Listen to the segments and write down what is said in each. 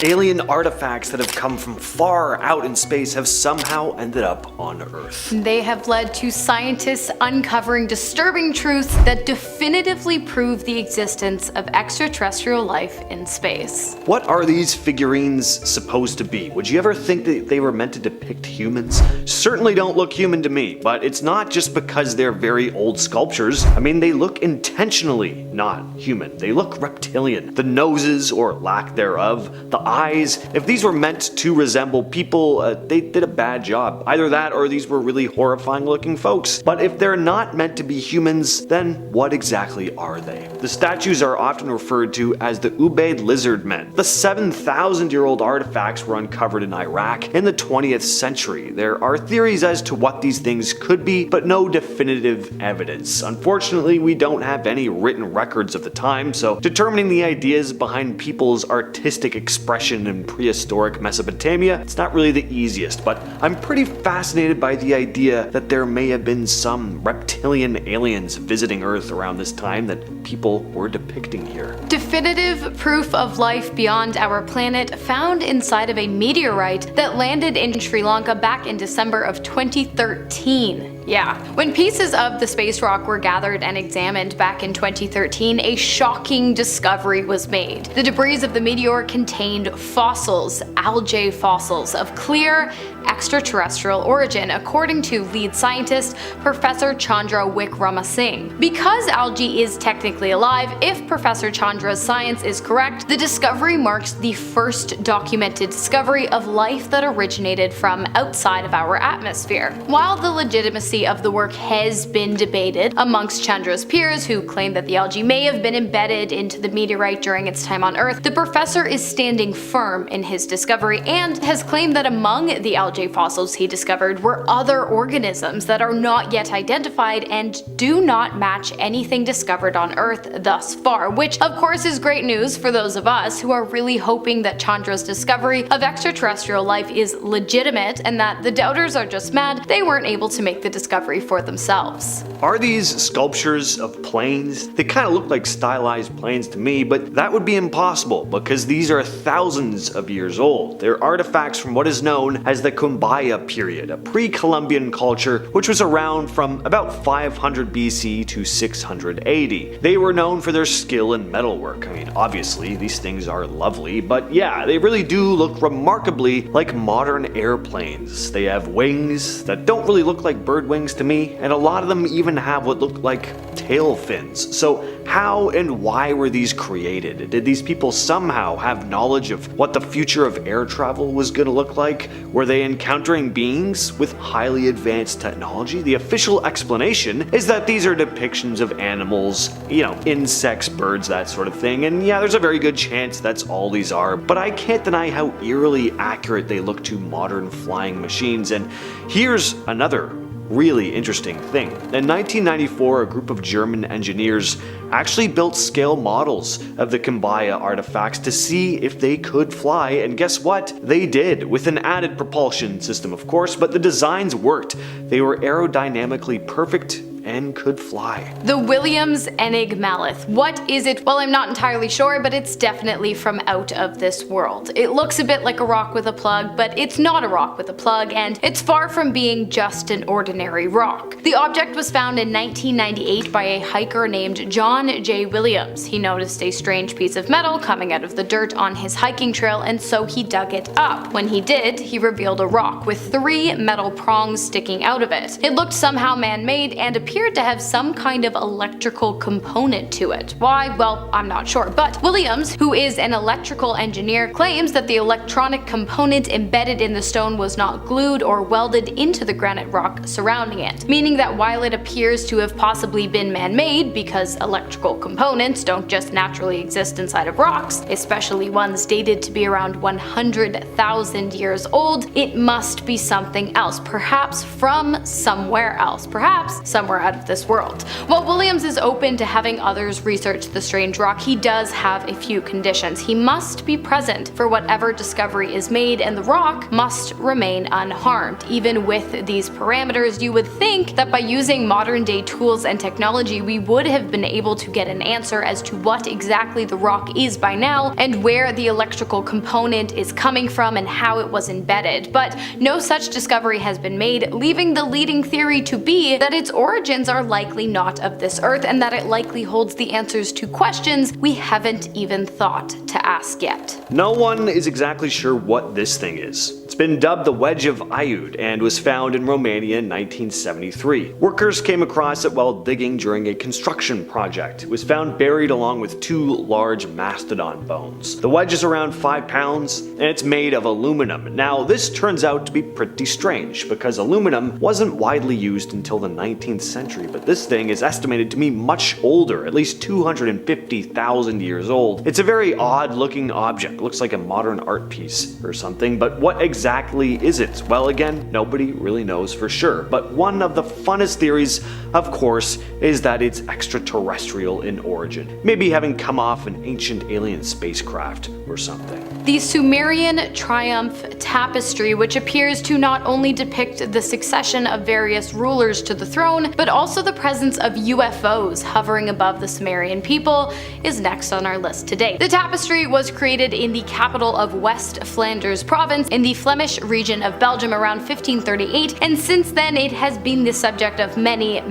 Alien artifacts that have come from far out in space have somehow ended up on Earth. They have led to scientists uncovering disturbing truths that definitively prove the existence of extraterrestrial life in space. What are these figurines supposed to be? Would you ever think that they were meant to depict humans? Certainly don't look human to me, but it's not just because they're very old sculptures. I mean, they look intentionally not human. They look reptilian. The noses, or lack thereof, the eyes, if these were meant to resemble people, they did a bad job. Either that or these were really horrifying looking folks. But if they're not meant to be humans, then what exactly are they? The statues are often referred to as the Ubaid lizard men. The 7,000-year-old artifacts were uncovered in Iraq in the 20th century. There are theories as to what these things could be, but no definitive evidence. Unfortunately, we don't have any written records of the time, so determining the ideas behind people's artistic expression in prehistoric Mesopotamia, it's not really the easiest, but I'm pretty fascinated by the idea that there may have been some reptilian aliens visiting Earth around this time that people were depicting here. Definitive proof of life beyond our planet found inside of a meteorite that landed in Sri Lanka back in December of 2013. Yeah. When pieces of the space rock were gathered and examined back in 2013, a shocking discovery was made. The debris of the meteor contained fossils, algae fossils, of clear extraterrestrial origin, according to lead scientist Professor Chandra Wickramasinghe. Because algae is technically alive, if Professor Chandra's science is correct, the discovery marks the first documented discovery of life that originated from outside of our atmosphere. While the legitimacy of the work has been debated amongst Chandra's peers, who claim that the algae may have been embedded into the meteorite during its time on Earth, the professor is standing firm in his discovery and has claimed that among the algae fossils he discovered were other organisms that are not yet identified and do not match anything discovered on Earth thus far, which of course is great news for those of us who are really hoping that Chandra's discovery of extraterrestrial life is legitimate and that the doubters are just mad they weren't able to make the discovery for themselves. Are these sculptures of planes? They kind of look like stylized planes to me, but that would be impossible because these are thousands of years old. They're artifacts from what is known as the Kumbaya period, a pre-Columbian culture which was around from about 500 BC to 680. They were known for their skill in metalwork. I mean, obviously these things are lovely, but yeah, they really do look remarkably like modern airplanes. They have wings that don't really look like bird wings to me, and a lot of them even have what look like tail fins. So how and why were these created? Did these people somehow have knowledge of what the future of air travel was going to look like? Were they encountering beings with highly advanced technology? The official explanation is that these are depictions of animals, insects, birds, that sort of thing, and yeah, there's a very good chance that's all these are, but I can't deny how eerily accurate they look to modern flying machines. And here's another really interesting thing. In 1994, a group of German engineers actually built scale models of the Kumbaya artifacts to see if they could fly, and guess what? They did, with an added propulsion system of course, but the designs worked. They were aerodynamically perfect and could fly. The Williams Enigmalith. What is it? Well, I'm not entirely sure, but it's definitely from out of this world. It looks a bit like a rock with a plug, but it's not a rock with a plug, and it's far from being just an ordinary rock. The object was found in 1998 by a hiker named John J. Williams. He noticed a strange piece of metal coming out of the dirt on his hiking trail, and so he dug it up. When he did, he revealed a rock with 3 metal prongs sticking out of it. It looked somehow man-made and appeared to have some kind of electrical component to it. Why? Well, I'm not sure, but Williams, who is an electrical engineer, claims that the electronic component embedded in the stone was not glued or welded into the granite rock surrounding it, meaning that while it appears to have possibly been man-made, because electrical components don't just naturally exist inside of rocks, especially ones dated to be around 100,000 years old, it must be something else, perhaps from somewhere else, perhaps somewhere are out of this world. While Williams is open to having others research the strange rock, he does have a few conditions. He must be present for whatever discovery is made, and the rock must remain unharmed. Even with these parameters, you would think that by using modern day tools and technology, we would have been able to get an answer as to what exactly the rock is by now, and where the electrical component is coming from and how it was embedded. But no such discovery has been made, leaving the leading theory to be that its origins are likely not of this earth, and that it likely holds the answers to questions we haven't even thought to ask yet. No one is exactly sure what this thing is. It's been dubbed the Wedge of Iud and was found in Romania in 1973. Workers came across it while digging during a construction project. It was found buried along with two large mastodon bones. The wedge is around 5 pounds and it's made of aluminum. Now, this turns out to be pretty strange because aluminum wasn't widely used until the 19th century, but this thing is estimated to be much older, at least 250,000 years old. It's a very odd looking object. It looks like a modern art piece or something, but what exactly is it? Well, again, nobody really knows for sure, but one of the funnest theories, of course, is that it's extraterrestrial in origin, maybe having come off an ancient alien spacecraft or something. The Sumerian Triumph Tapestry, which appears to not only depict the succession of various rulers to the throne, but also the presence of UFOs hovering above the Sumerian people, is next on our list today. The tapestry was created in the capital of West Flanders province in the Flemish region of Belgium around 1538, and since then it has been the subject of many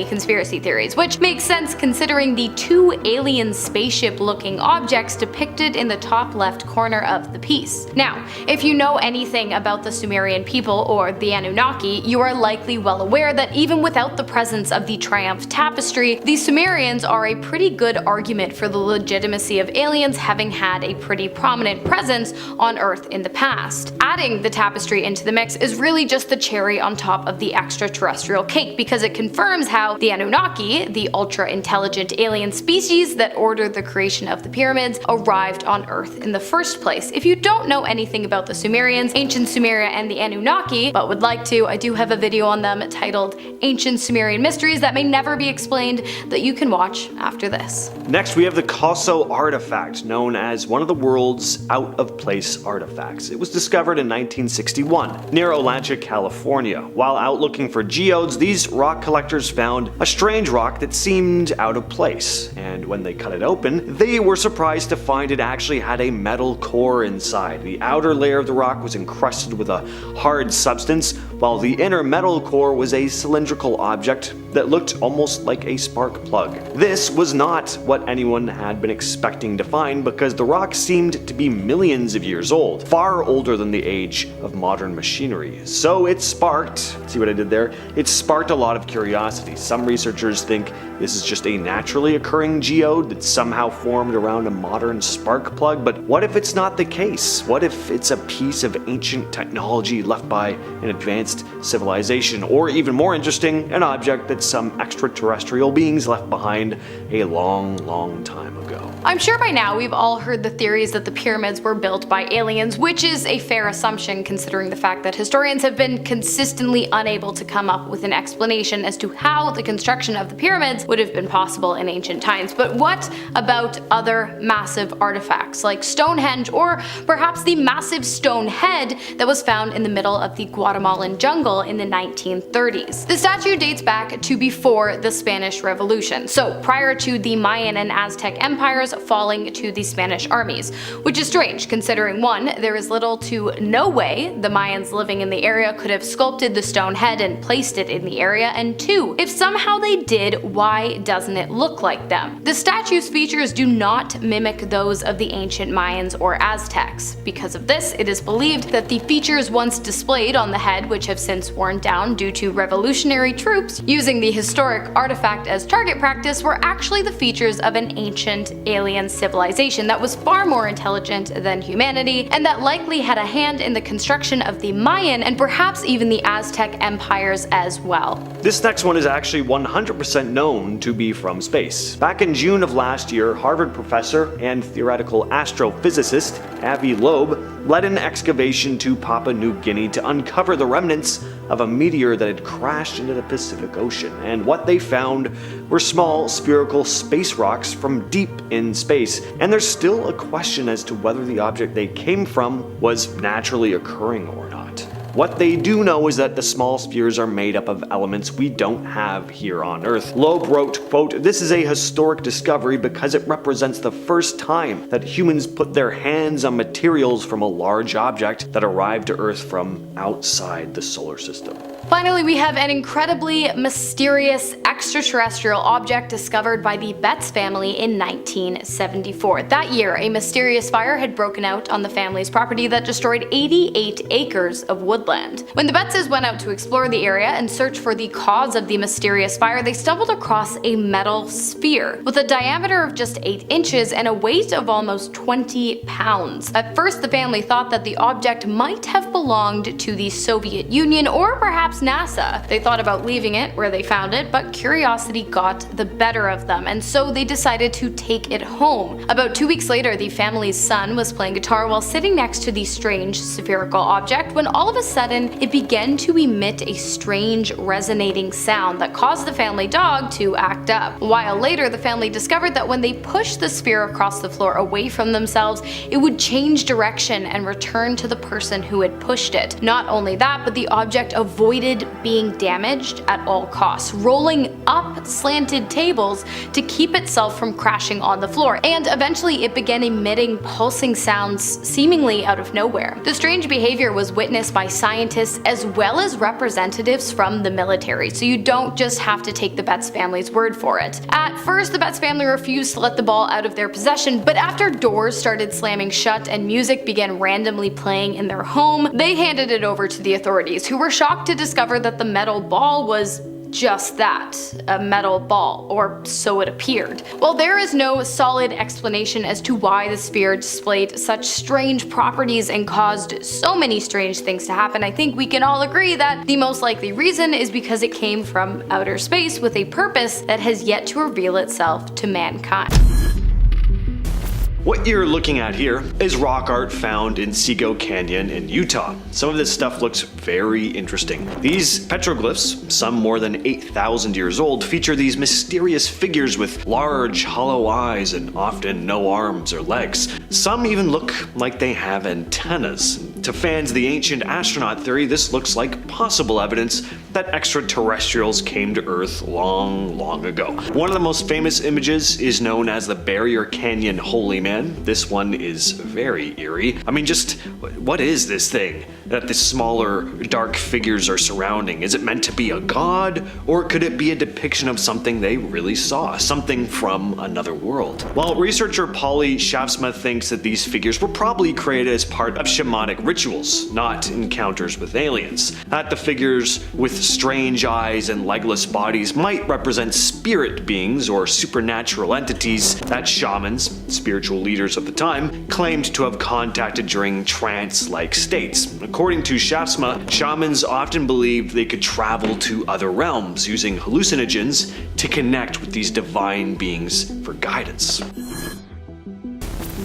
conspiracy theories, which makes sense considering the two alien spaceship-looking objects depicted in the top left corner of the piece. Now, if you know anything about the Sumerian people or the Anunnaki, you are likely well aware that even without the presence of the Triumph Tapestry, the Sumerians are a pretty good argument for the legitimacy of aliens having had a pretty prominent presence on Earth in the past. Adding the tapestry into the mix is really just the cherry on top of the extraterrestrial cake, because it confirms how the Anunnaki, the ultra-intelligent alien species that ordered the creation of the pyramids, arrived on Earth in the first place. If you don't know anything about the Sumerians, ancient Sumeria, and the Anunnaki, but would like to, I do have a video on them titled Ancient Sumerian Mysteries that may never be explained that you can watch after this. Next, we have the Coso artifact, known as one of the world's out-of-place artifacts. It was discovered in 1961 near Olancha, California. While out looking for geodes, these rock collectors found a strange rock that seemed out of place, and when they cut it open, they were surprised to find it actually had a metal core inside. The outer layer of the rock was encrusted with a hard substance, while the inner metal core was a cylindrical object that looked almost like a spark plug. This was not what anyone had been expecting to find, because the rock seemed to be millions of years old, far older than the age of modern machinery. So it sparked, see what I did there? It sparked a lot of curiosity. Some researchers think this is just a naturally occurring geode that somehow formed around a modern spark plug, but what if it's not the case? What if it's a piece of ancient technology left by an advanced civilization? Or even more interesting, an object that some extraterrestrial beings left behind a long time ago. I'm sure by now we've all heard the theories that the pyramids were built by aliens, which is a fair assumption considering the fact that historians have been consistently unable to come up with an explanation as to how the construction of the pyramids would have been possible in ancient times. But what about other massive artifacts like Stonehenge, or perhaps the massive stone head that was found in the middle of the Guatemalan jungle in the 1930s? The statue dates back to before the Spanish Revolution, so prior to the Mayan and Aztec empires falling to the Spanish armies, which is strange considering, one, there is little to no way the Mayans living in the area could have sculpted the stone head and placed it in the area, and two, if somehow they did, why doesn't it look like them? The statue's features do not mimic those of the ancient Mayans or Aztecs. Because of this, it is believed that the features once displayed on the head, which have since worn down due to revolutionary troops using the historic artifact as target practice, were actually the features of an ancient alien civilization that was far more intelligent than humanity, and that likely had a hand in the construction of the Mayan and perhaps even the Aztec empires as well. This next one is actually 100% known to be from space. Back in June of last year, Harvard professor and theoretical astrophysicist Avi Loeb led an excavation to Papua New Guinea to uncover the remnants of a meteor that had crashed into the Pacific Ocean, and what they found were small spherical space rocks from deep in space, and there's still a question as to whether the object they came from was naturally occurring or not. What they do know is that the small spheres are made up of elements we don't have here on Earth. Loeb wrote, quote, "This is a historic discovery because it represents the first time that humans put their hands on materials from a large object that arrived to Earth from outside the solar system." Finally, we have an incredibly mysterious extraterrestrial object discovered by the Betts family in 1974. That year, a mysterious fire had broken out on the family's property that destroyed 88 acres of woodland. When the Bettses went out to explore the area and search for the cause of the mysterious fire, they stumbled across a metal sphere with a diameter of just 8 inches and a weight of almost 20 pounds. At first, the family thought that the object might have belonged to the Soviet Union or perhaps NASA. They thought about leaving it where they found it, but curiosity got the better of them, and so they decided to take it home. About 2 weeks later, the family's son was playing guitar while sitting next to the strange spherical object when all of a sudden it began to emit a strange resonating sound that caused the family dog to act up. A while later, the family discovered that when they pushed the sphere across the floor away from themselves, it would change direction and return to the person who had pushed it. Not only that, but the object avoided being damaged at all costs, rolling up slanted tables to keep itself from crashing on the floor, and eventually it began emitting pulsing sounds seemingly out of nowhere. The strange behavior was witnessed by scientists as well as representatives from the military, so you don't just have to take the Betts family's word for it. At first, the Betts family refused to let the ball out of their possession, but after doors started slamming shut and music began randomly playing in their home, they handed it over to the authorities, who were shocked to discover that the metal ball was just that, a metal ball, or so it appeared. While there is no solid explanation as to why the sphere displayed such strange properties and caused so many strange things to happen, I think we can all agree that the most likely reason is because it came from outer space with a purpose that has yet to reveal itself to mankind. What you're looking at here is rock art found in Sego Canyon in Utah. Some of this stuff looks very interesting. These petroglyphs, some more than 8,000 years old, feature these mysterious figures with large, hollow eyes and often no arms or legs. Some even look like they have antennas. To fans of the ancient astronaut theory, this looks like possible evidence that extraterrestrials came to Earth long, long ago. One of the most famous images is known as the Barrier Canyon Holy Man. This one is very eerie. I mean, just what is this thing that the smaller, dark figures are surrounding? Is it meant to be a god, or could it be a depiction of something they really saw, something from another world? Well, researcher Polly Shafsma thinks that these figures were probably created as part of shamanic rituals, not encounters with aliens. That the figures with strange eyes and legless bodies might represent spirit beings or supernatural entities that shamans, spiritual leaders of the time, claimed to have contacted during trance-like states. According to Shafsma, shamans often believed they could travel to other realms using hallucinogens to connect with these divine beings for guidance.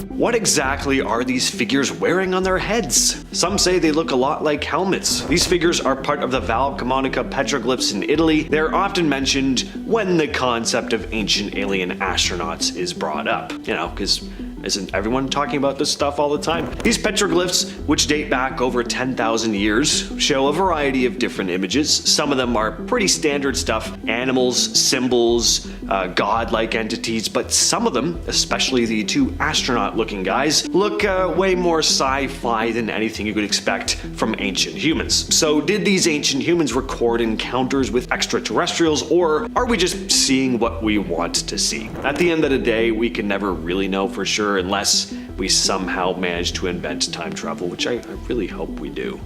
What exactly are these figures wearing on their heads? Some say they look a lot like helmets. These figures are part of the Val Camonica petroglyphs in Italy. They're often mentioned when the concept of ancient alien astronauts is brought up. You know, because isn't everyone talking about this stuff all the time? These petroglyphs, which date back over 10,000 years, show a variety of different images. Some of them are pretty standard stuff, animals, symbols, godlike entities, but some of them, especially the two astronaut-looking guys, look way more sci-fi than anything you could expect from ancient humans. So did these ancient humans record encounters with extraterrestrials, or are we just seeing what we want to see? At the end of the day, we can never really know for sure unless we somehow manage to invent time travel, which I really hope we do.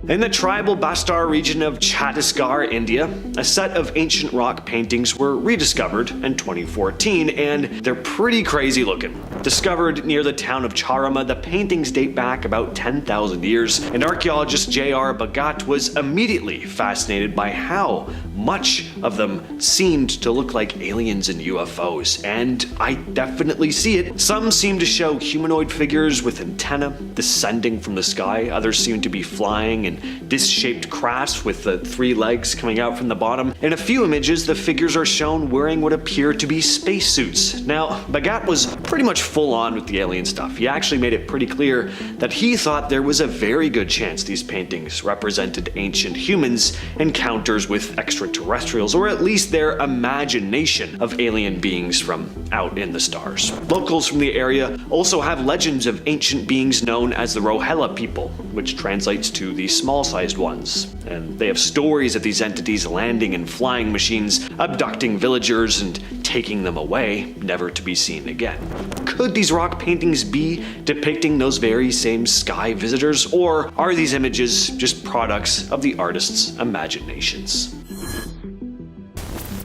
In the tribal Bastar region of Chhattisgarh, India, a set of ancient rock paintings were rediscovered in 2014, and they're pretty crazy looking. Discovered near the town of Charama, the paintings date back about 10,000 years, and archaeologist J.R. Bagat was immediately fascinated by how much of them seemed to look like aliens and UFOs, and I definitely see it. Some seem to show humanoid figures with antennae descending from the sky, others seem to be flying in disc-shaped crafts with the 3 legs coming out from the bottom. In a few images, the figures are shown wearing what appear to be spacesuits. Now, Bagat was pretty much full on with the alien stuff. He actually made it pretty clear that he thought there was a very good chance these paintings represented ancient humans' encounters with extraterrestrials, or at least their imagination of alien beings from out in the stars. Locals from the area also have legends of ancient beings known as the Rohela people, which translates to the small-sized ones. And they have stories of these entities landing in flying machines, abducting villagers and taking them away, never to be seen again. Could these rock paintings be depicting those very same sky visitors, or are these images just products of the artist's imaginations?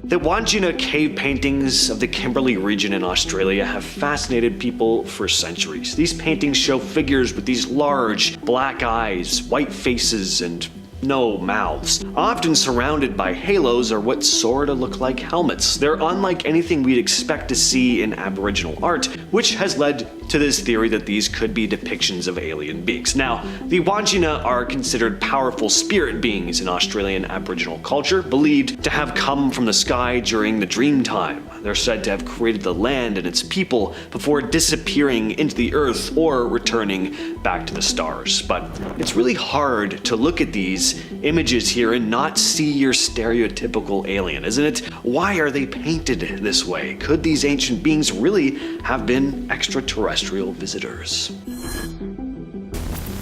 The Wandjina cave paintings of the Kimberley region in Australia have fascinated people for centuries. These paintings show figures with these large black eyes, white faces, and no mouths, often surrounded by halos or what sorta look like helmets. They're unlike anything we'd expect to see in Aboriginal art, which has led to this theory that these could be depictions of alien beings. Now, the Wandjina are considered powerful spirit beings in Australian Aboriginal culture, believed to have come from the sky during the dream time. They're said to have created the land and its people before disappearing into the earth or returning back to the stars. But it's really hard to look at these images here and not see your stereotypical alien, isn't it? Why are they painted this way? Could these ancient beings really have been extraterrestrial visitors?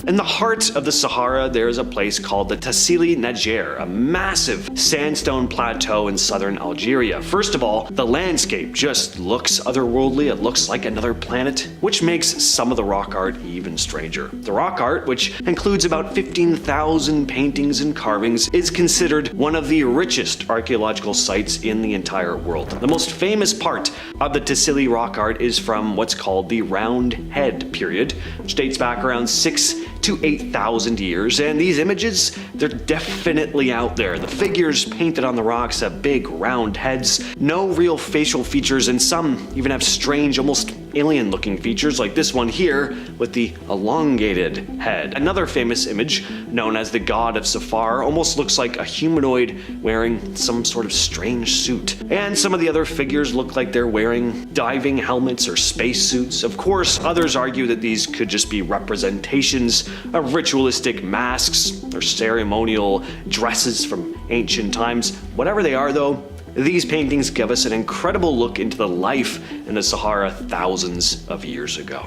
In the heart of the Sahara, there is a place called the Tassili Najer, a massive sandstone plateau in southern Algeria. First of all, the landscape just looks otherworldly. It looks like another planet, which makes some of the rock art even stranger. The rock art, which includes about 15,000 paintings and carvings, is considered one of the richest archaeological sites in the entire world. The most famous part of the Tassili rock art is from what's called the Round Head period, which dates back around 6,000 to 8,000 years, and these images, they're definitely out there. The figures painted on the rocks have big round heads, no real facial features, and some even have strange, almost alien-looking features like this one here with the elongated head. Another famous image, known as the God of Safar, almost looks like a humanoid wearing some sort of strange suit. And some of the other figures look like they're wearing diving helmets or spacesuits. Of course, others argue that these could just be representations of ritualistic masks or ceremonial dresses from ancient times. Whatever they are though, these paintings give us an incredible look into the life in the Sahara thousands of years ago.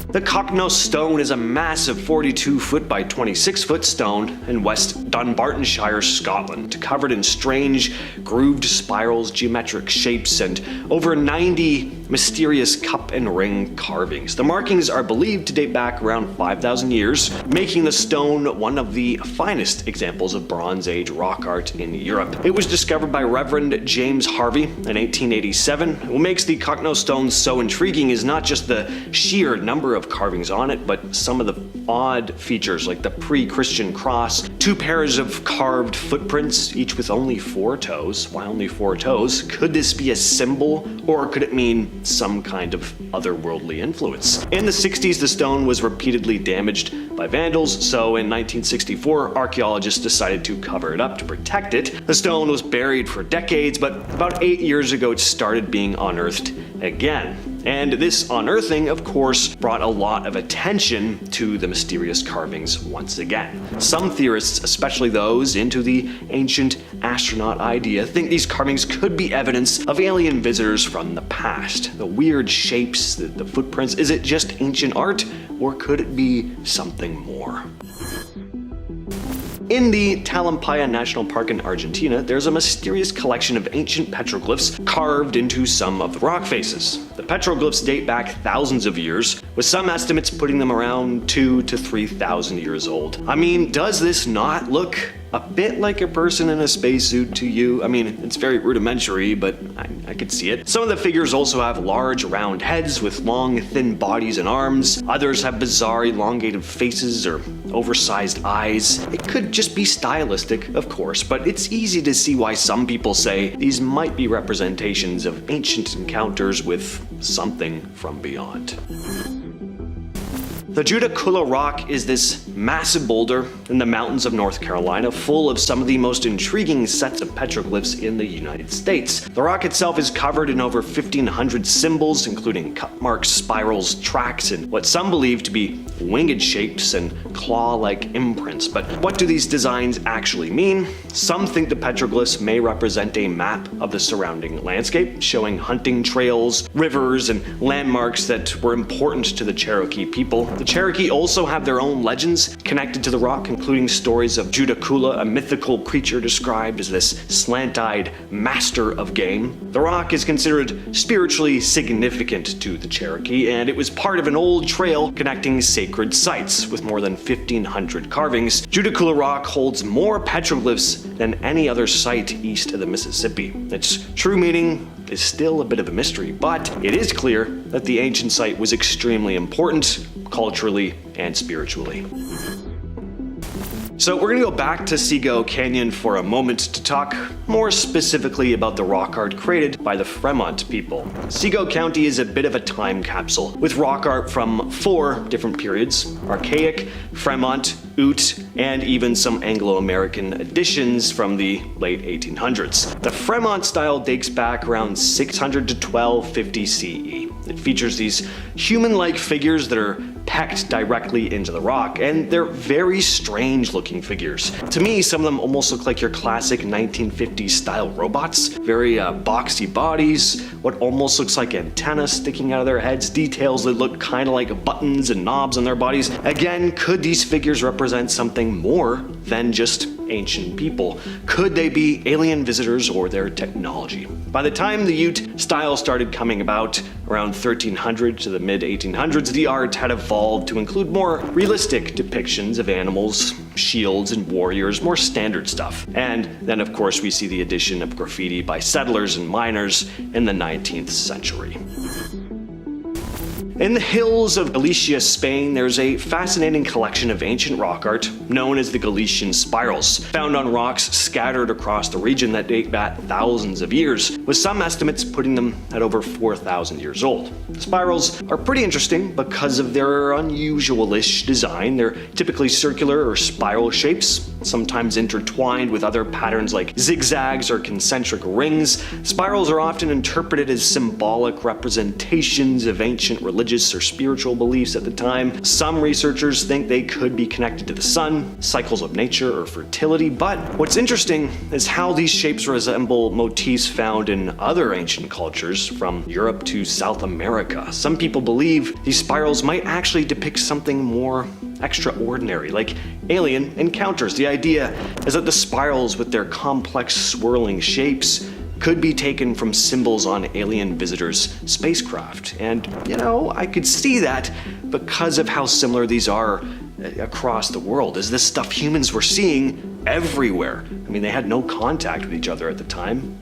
The Cocknos Stone is a massive 42-foot by 26-foot stone in West Dunbartonshire, Scotland, covered in strange, grooved spirals, geometric shapes, and over 90 mysterious cup and ring carvings. The markings are believed to date back around 5,000 years, making the stone one of the finest examples of Bronze Age rock art in Europe. It was discovered by Reverend James Harvey in 1887. What makes the Cocknos Stone so intriguing is not just the sheer number of carvings on it, but some of the odd features like the pre-Christian cross, 2 pairs of carved footprints, each with only 4 toes. Why only 4 toes? Could this be a symbol, or could it mean some kind of otherworldly influence? In the 60s, the stone was repeatedly damaged by vandals, so in 1964, archaeologists decided to cover it up to protect it. The stone was buried for decades, but about 8 years ago, it started being unearthed again. And this unearthing, of course, brought a lot of attention to the mysterious carvings once again. Some theorists, especially those into the ancient astronaut idea, think these carvings could be evidence of alien visitors from the past. The weird shapes, the footprints, is it just ancient art, or could it be something more? In the Talampaya National Park in Argentina, there's a mysterious collection of ancient petroglyphs carved into some of the rock faces. The petroglyphs date back thousands of years, with some estimates putting them around 2,000 to 3,000 years old. I mean, does this not look a bit like a person in a spacesuit to you. I mean, it's very rudimentary, but I could see it. Some of the figures also have large round heads with long thin bodies and arms. Others have bizarre elongated faces or oversized eyes. It could just be stylistic, of course, but it's easy to see why some people say these might be representations of ancient encounters with something from beyond. The Judah Kula Rock is this massive boulder in the mountains of North Carolina, full of some of the most intriguing sets of petroglyphs in the United States. The rock itself is covered in over 1,500 symbols, including cut marks, spirals, tracks, and what some believe to be winged shapes and claw-like imprints. But what do these designs actually mean? Some think the petroglyphs may represent a map of the surrounding landscape, showing hunting trails, rivers, and landmarks that were important to the Cherokee people. The Cherokee also have their own legends connected to the rock, including stories of Judah Kula, a mythical creature described as this slant-eyed master of game. The rock is considered spiritually significant to the Cherokee, and it was part of an old trail connecting sacred sites. With more than 1,500 carvings, Judah Kula Rock holds more petroglyphs than any other site east of the Mississippi. Its true meaning is still a bit of a mystery, but it is clear that the ancient site was extremely important culturally and spiritually. So we're gonna go back to Seago Canyon for a moment to talk more specifically about the rock art created by the Fremont people. Seago County is a bit of a time capsule, with rock art from 4 different periods: Archaic, Fremont, Ute, and even some Anglo-American additions from the late 1800s. The Fremont style dates back around 600 to 1250 CE. It features these human-like figures that are pecked directly into the rock, and they're very strange looking figures. To me, some of them almost look like your classic 1950s style robots. Very boxy bodies, what almost looks like antennas sticking out of their heads, details that look kind of like buttons and knobs on their bodies. Again, could these figures represent something more than just ancient people? Could they be alien visitors or their technology? By the time the Ute style started coming about, around 1300 to the mid-1800s, the art had evolved to include more realistic depictions of animals, shields, and warriors, more standard stuff. And then, of course, we see the addition of graffiti by settlers and miners in the 19th century. In the hills of Galicia, Spain, there's a fascinating collection of ancient rock art known as the Galician spirals, found on rocks scattered across the region that date back thousands of years, with some estimates putting them at over 4,000 years old. The spirals are pretty interesting because of their unusual-ish design. They're typically circular or spiral shapes, sometimes intertwined with other patterns like zigzags or concentric rings. Spirals are often interpreted as symbolic representations of ancient religious or spiritual beliefs at the time. Some researchers think they could be connected to the sun, cycles of nature, or fertility, but what's interesting is how these shapes resemble motifs found in other ancient cultures from Europe to South America. Some people believe these spirals might actually depict something more extraordinary, like alien encounters. The idea is that the spirals, with their complex swirling shapes, could be taken from symbols on alien visitors' spacecraft. And, you know, I could see that because of how similar these are across the world. Is this stuff humans were seeing everywhere? I mean, they had no contact with each other at the time.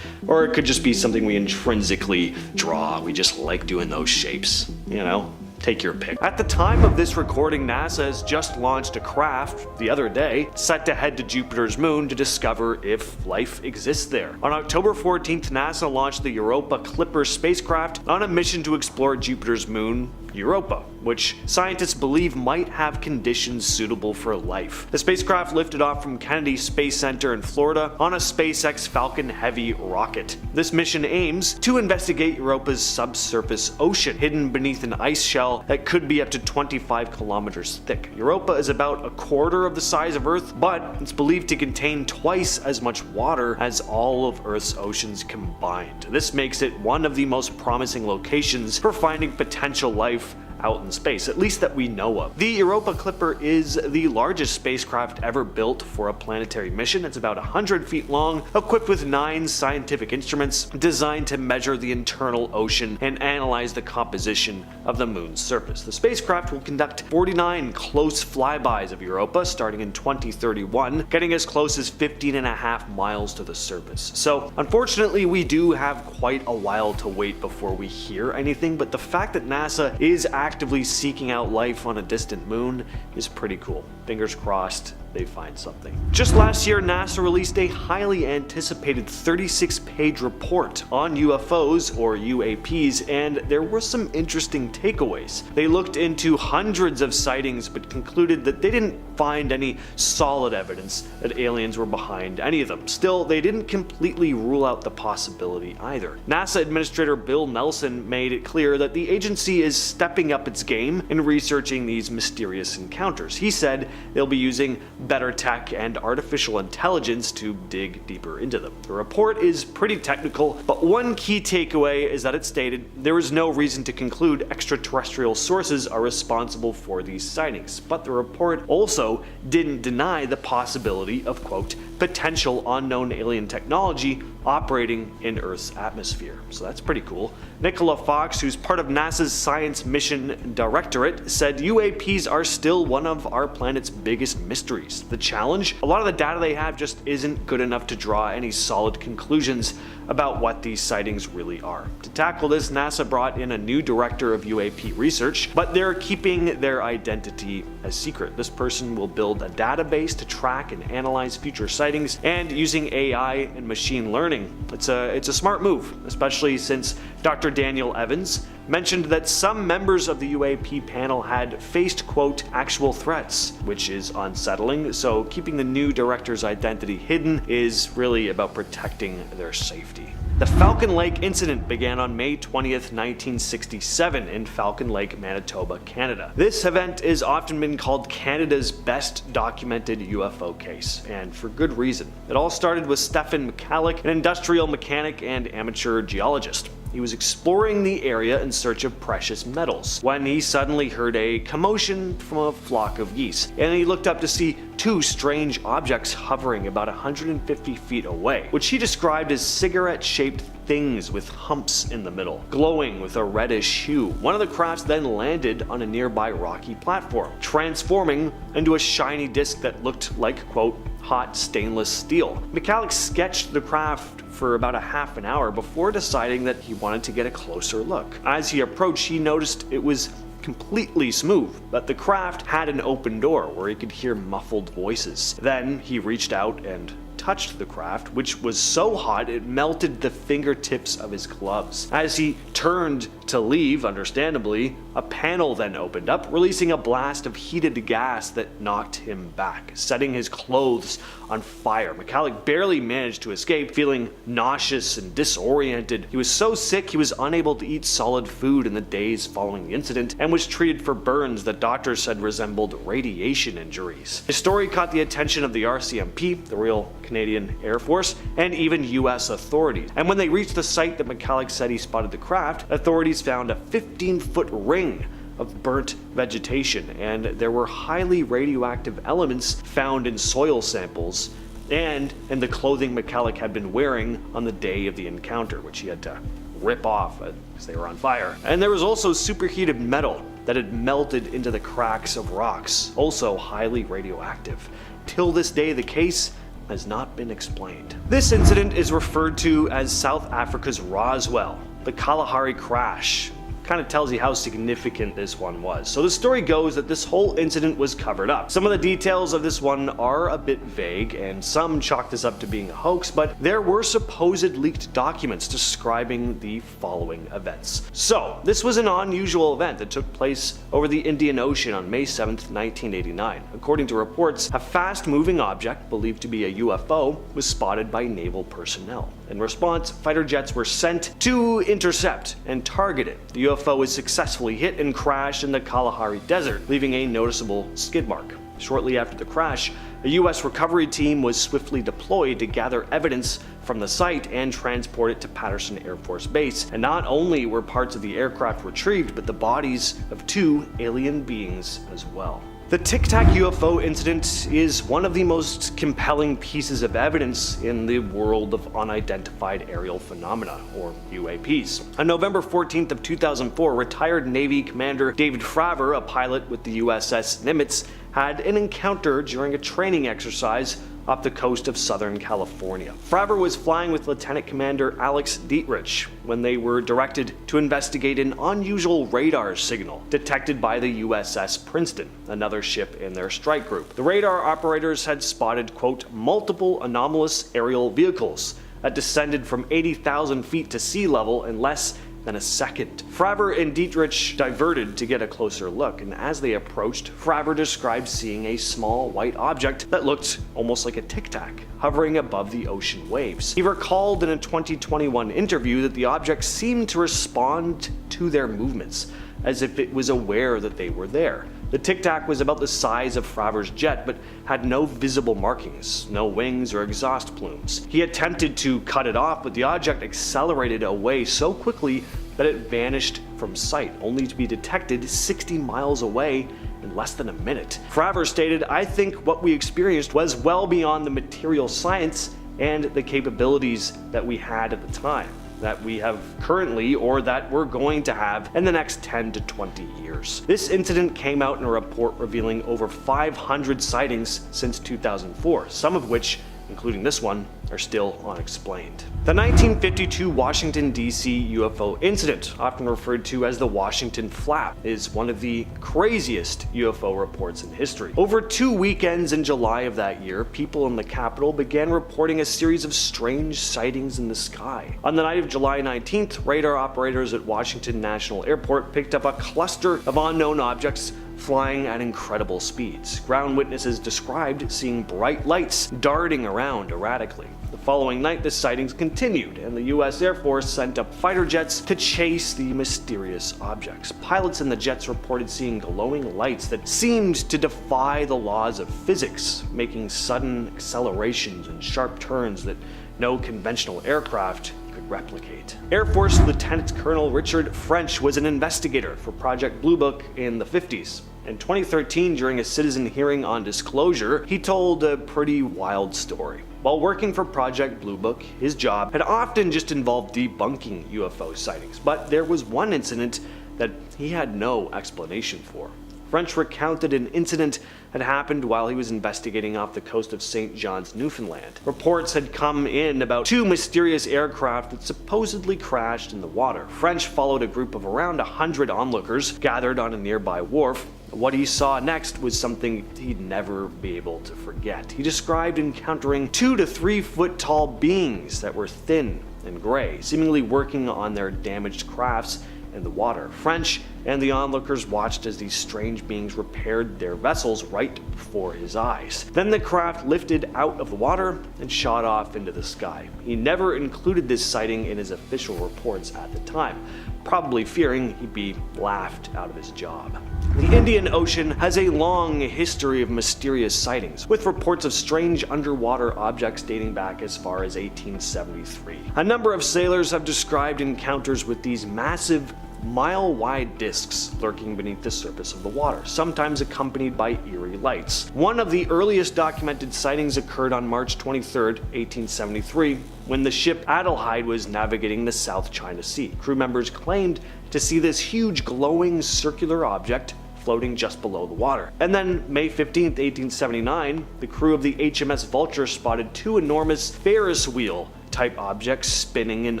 Or it could just be something we intrinsically draw. We just like doing those shapes, you know? Take your pick. At the time of this recording, NASA has just launched a craft the other day set to head to Jupiter's moon to discover if life exists there. On October 14th, NASA launched the Europa Clipper spacecraft on a mission to explore Jupiter's moon, Europa, which scientists believe might have conditions suitable for life. The spacecraft lifted off from Kennedy Space Center in Florida on a SpaceX Falcon Heavy rocket. This mission aims to investigate Europa's subsurface ocean, hidden beneath an ice shell that could be up to 25 kilometers thick. Europa is about a quarter of the size of Earth, but it's believed to contain twice as much water as all of Earth's oceans combined. This makes it one of the most promising locations for finding potential life out in space, at least that we know of. The Europa Clipper is the largest spacecraft ever built for a planetary mission. It's about 100 feet long, equipped with 9 scientific instruments designed to measure the internal ocean and analyze the composition of the moon's surface. The spacecraft will conduct 49 close flybys of Europa starting in 2031, getting as close as 15.5 miles to the surface. So unfortunately, we do have quite a while to wait before we hear anything, but the fact that NASA is actively seeking out life on a distant moon is pretty cool. Fingers crossed they find something. Just last year, NASA released a highly anticipated 36-page report on UFOs, or UAPs, and there were some interesting takeaways. They looked into hundreds of sightings but concluded that they didn't find any solid evidence that aliens were behind any of them. Still, they didn't completely rule out the possibility either. NASA Administrator Bill Nelson made it clear that the agency is stepping up its game in researching these mysterious encounters. He said they'll be using better tech and artificial intelligence to dig deeper into them. The report is pretty technical, but one key takeaway is that it stated there is no reason to conclude extraterrestrial sources are responsible for these sightings. But the report also didn't deny the possibility of, quote, potential unknown alien technology operating in Earth's atmosphere. So that's pretty cool. Nicola Fox, who's part of NASA's Science Mission Directorate, said UAPs are still one of our planet's biggest mysteries. The challenge? A lot of the data they have just isn't good enough to draw any solid conclusions about what these sightings really are. To tackle this, NASA brought in a new director of UAP research, but they're keeping their identity a secret. This person will build a database to track and analyze future sightings, and using AI and machine learning. It's a smart move, especially since Dr. Daniel Evans mentioned that some members of the UAP panel had faced, quote, actual threats, which is unsettling. So keeping the new director's identity hidden is really about protecting their safety. The Falcon Lake incident began on May 20th, 1967 in Falcon Lake, Manitoba, Canada. This event has often been called Canada's best documented UFO case, and for good reason. It all started with Stephen McCalloch, an industrial mechanic and amateur geologist. He was exploring the area in search of precious metals when he suddenly heard a commotion from a flock of geese, and he looked up to see 2 strange objects hovering about 150 feet away, which he described as cigarette-shaped things with humps in the middle, glowing with a reddish hue. One of the crafts then landed on a nearby rocky platform, transforming into a shiny disc that looked like, quote, hot stainless steel. McCalloch sketched the craft for about a half an hour before deciding that he wanted to get a closer look. As he approached, he noticed it was completely smooth, but the craft had an open door where he could hear muffled voices. Then he reached out and touched the craft, which was so hot it melted the fingertips of his gloves. As he turned to leave, understandably, a panel then opened up, releasing a blast of heated gas that knocked him back, setting his clothes on fire. McCalloch barely managed to escape, feeling nauseous and disoriented. He was so sick he was unable to eat solid food in the days following the incident, and was treated for burns that doctors said resembled radiation injuries. His story caught the attention of the RCMP, the Royal Canadian Air Force, and even US authorities. And when they reached the site that McCalloch said he spotted the craft, authorities found a 15-foot ring of burnt vegetation, and there were highly radioactive elements found in soil samples and in the clothing McCalloch had been wearing on the day of the encounter, which he had to rip off because they were on fire. And there was also superheated metal that had melted into the cracks of rocks, also highly radioactive. Till this day, the case has not been explained. This incident is referred to as South Africa's Roswell, the Kalahari crash. Kind of tells you how significant this one was. So the story goes that this whole incident was covered up. Some of the details of this one are a bit vague, and some chalk this up to being a hoax, but there were supposed leaked documents describing the following events. So this was an unusual event that took place over the Indian Ocean on May 7th, 1989. According to reports, a fast-moving object, believed to be a UFO, was spotted by naval personnel. In response, fighter jets were sent to intercept and target it. The UFO was successfully hit and crashed in the Kalahari Desert, leaving a noticeable skid mark. Shortly after the crash, a US recovery team was swiftly deployed to gather evidence from the site and transport it to Patterson Air Force Base. And not only were parts of the aircraft retrieved, but the bodies of 2 alien beings as well. The Tic Tac UFO incident is one of the most compelling pieces of evidence in the world of unidentified aerial phenomena, or UAPs. On November 14th of 2004, retired Navy Commander David Fravor, a pilot with the USS Nimitz, had an encounter during a training exercise off the coast of Southern California. Fravor was flying with Lieutenant Commander Alex Dietrich when they were directed to investigate an unusual radar signal detected by the USS Princeton, another ship in their strike group. The radar operators had spotted, quote, multiple anomalous aerial vehicles that descended from 80,000 feet to sea level in less than a second. Fravor and Dietrich diverted to get a closer look, and as they approached, Fravor described seeing a small white object that looked almost like a tic-tac, hovering above the ocean waves. He recalled in a 2021 interview that the object seemed to respond to their movements, as if it was aware that they were there. The Tic Tac was about the size of Fravor's jet, but had no visible markings, no wings or exhaust plumes. He attempted to cut it off, but the object accelerated away so quickly that it vanished from sight, only to be detected 60 miles away in less than a minute. Fravor stated, "I think what we experienced was well beyond the material science and the capabilities that we had at the time, that we have currently, or that we're going to have in the next 10 to 20 years. This incident came out in a report revealing over 500 sightings since 2004, some of which, including this one, are still unexplained. The 1952 Washington, D.C. UFO incident, often referred to as the Washington Flap, is one of the craziest UFO reports in history. Over 2 weekends in July of that year, people in the capital began reporting a series of strange sightings in the sky. On the night of July 19th, radar operators at Washington National Airport picked up a cluster of unknown objects flying at incredible speeds. Ground witnesses described seeing bright lights darting around erratically. The following night, the sightings continued, and the U.S. Air Force sent up fighter jets to chase the mysterious objects. Pilots in the jets reported seeing glowing lights that seemed to defy the laws of physics, making sudden accelerations and sharp turns that no conventional aircraft could replicate. Air Force Lieutenant Colonel Richard French was an investigator for Project Blue Book in the 50s. In 2013, during a citizen hearing on disclosure, he told a pretty wild story. While working for Project Blue Book, his job had often just involved debunking UFO sightings, but there was one incident that he had no explanation for. French recounted an incident had happened while he was investigating off the coast of St. John's, Newfoundland. Reports had come in about 2 mysterious aircraft that supposedly crashed in the water. French followed a group of around 100 onlookers gathered on a nearby wharf. What he saw next was something he'd never be able to forget. He described encountering 2 to 3 foot tall beings that were thin and gray, seemingly working on their damaged crafts in the water. French and the onlookers watched as these strange beings repaired their vessels right before his eyes. Then the craft lifted out of the water and shot off into the sky. He never included this sighting in his official reports at the time, probably fearing he'd be laughed out of his job. The Indian Ocean has a long history of mysterious sightings, with reports of strange underwater objects dating back as far as 1873. A number of sailors have described encounters with these massive, mile-wide discs lurking beneath the surface of the water, sometimes accompanied by eerie lights. One of the earliest documented sightings occurred on March 23, 1873, when the ship Adelheid was navigating the South China Sea. Crew members claimed to see this huge glowing circular object floating just below the water. And then, May 15, 1879, the crew of the HMS Vulture spotted 2 enormous Ferris wheel type objects spinning in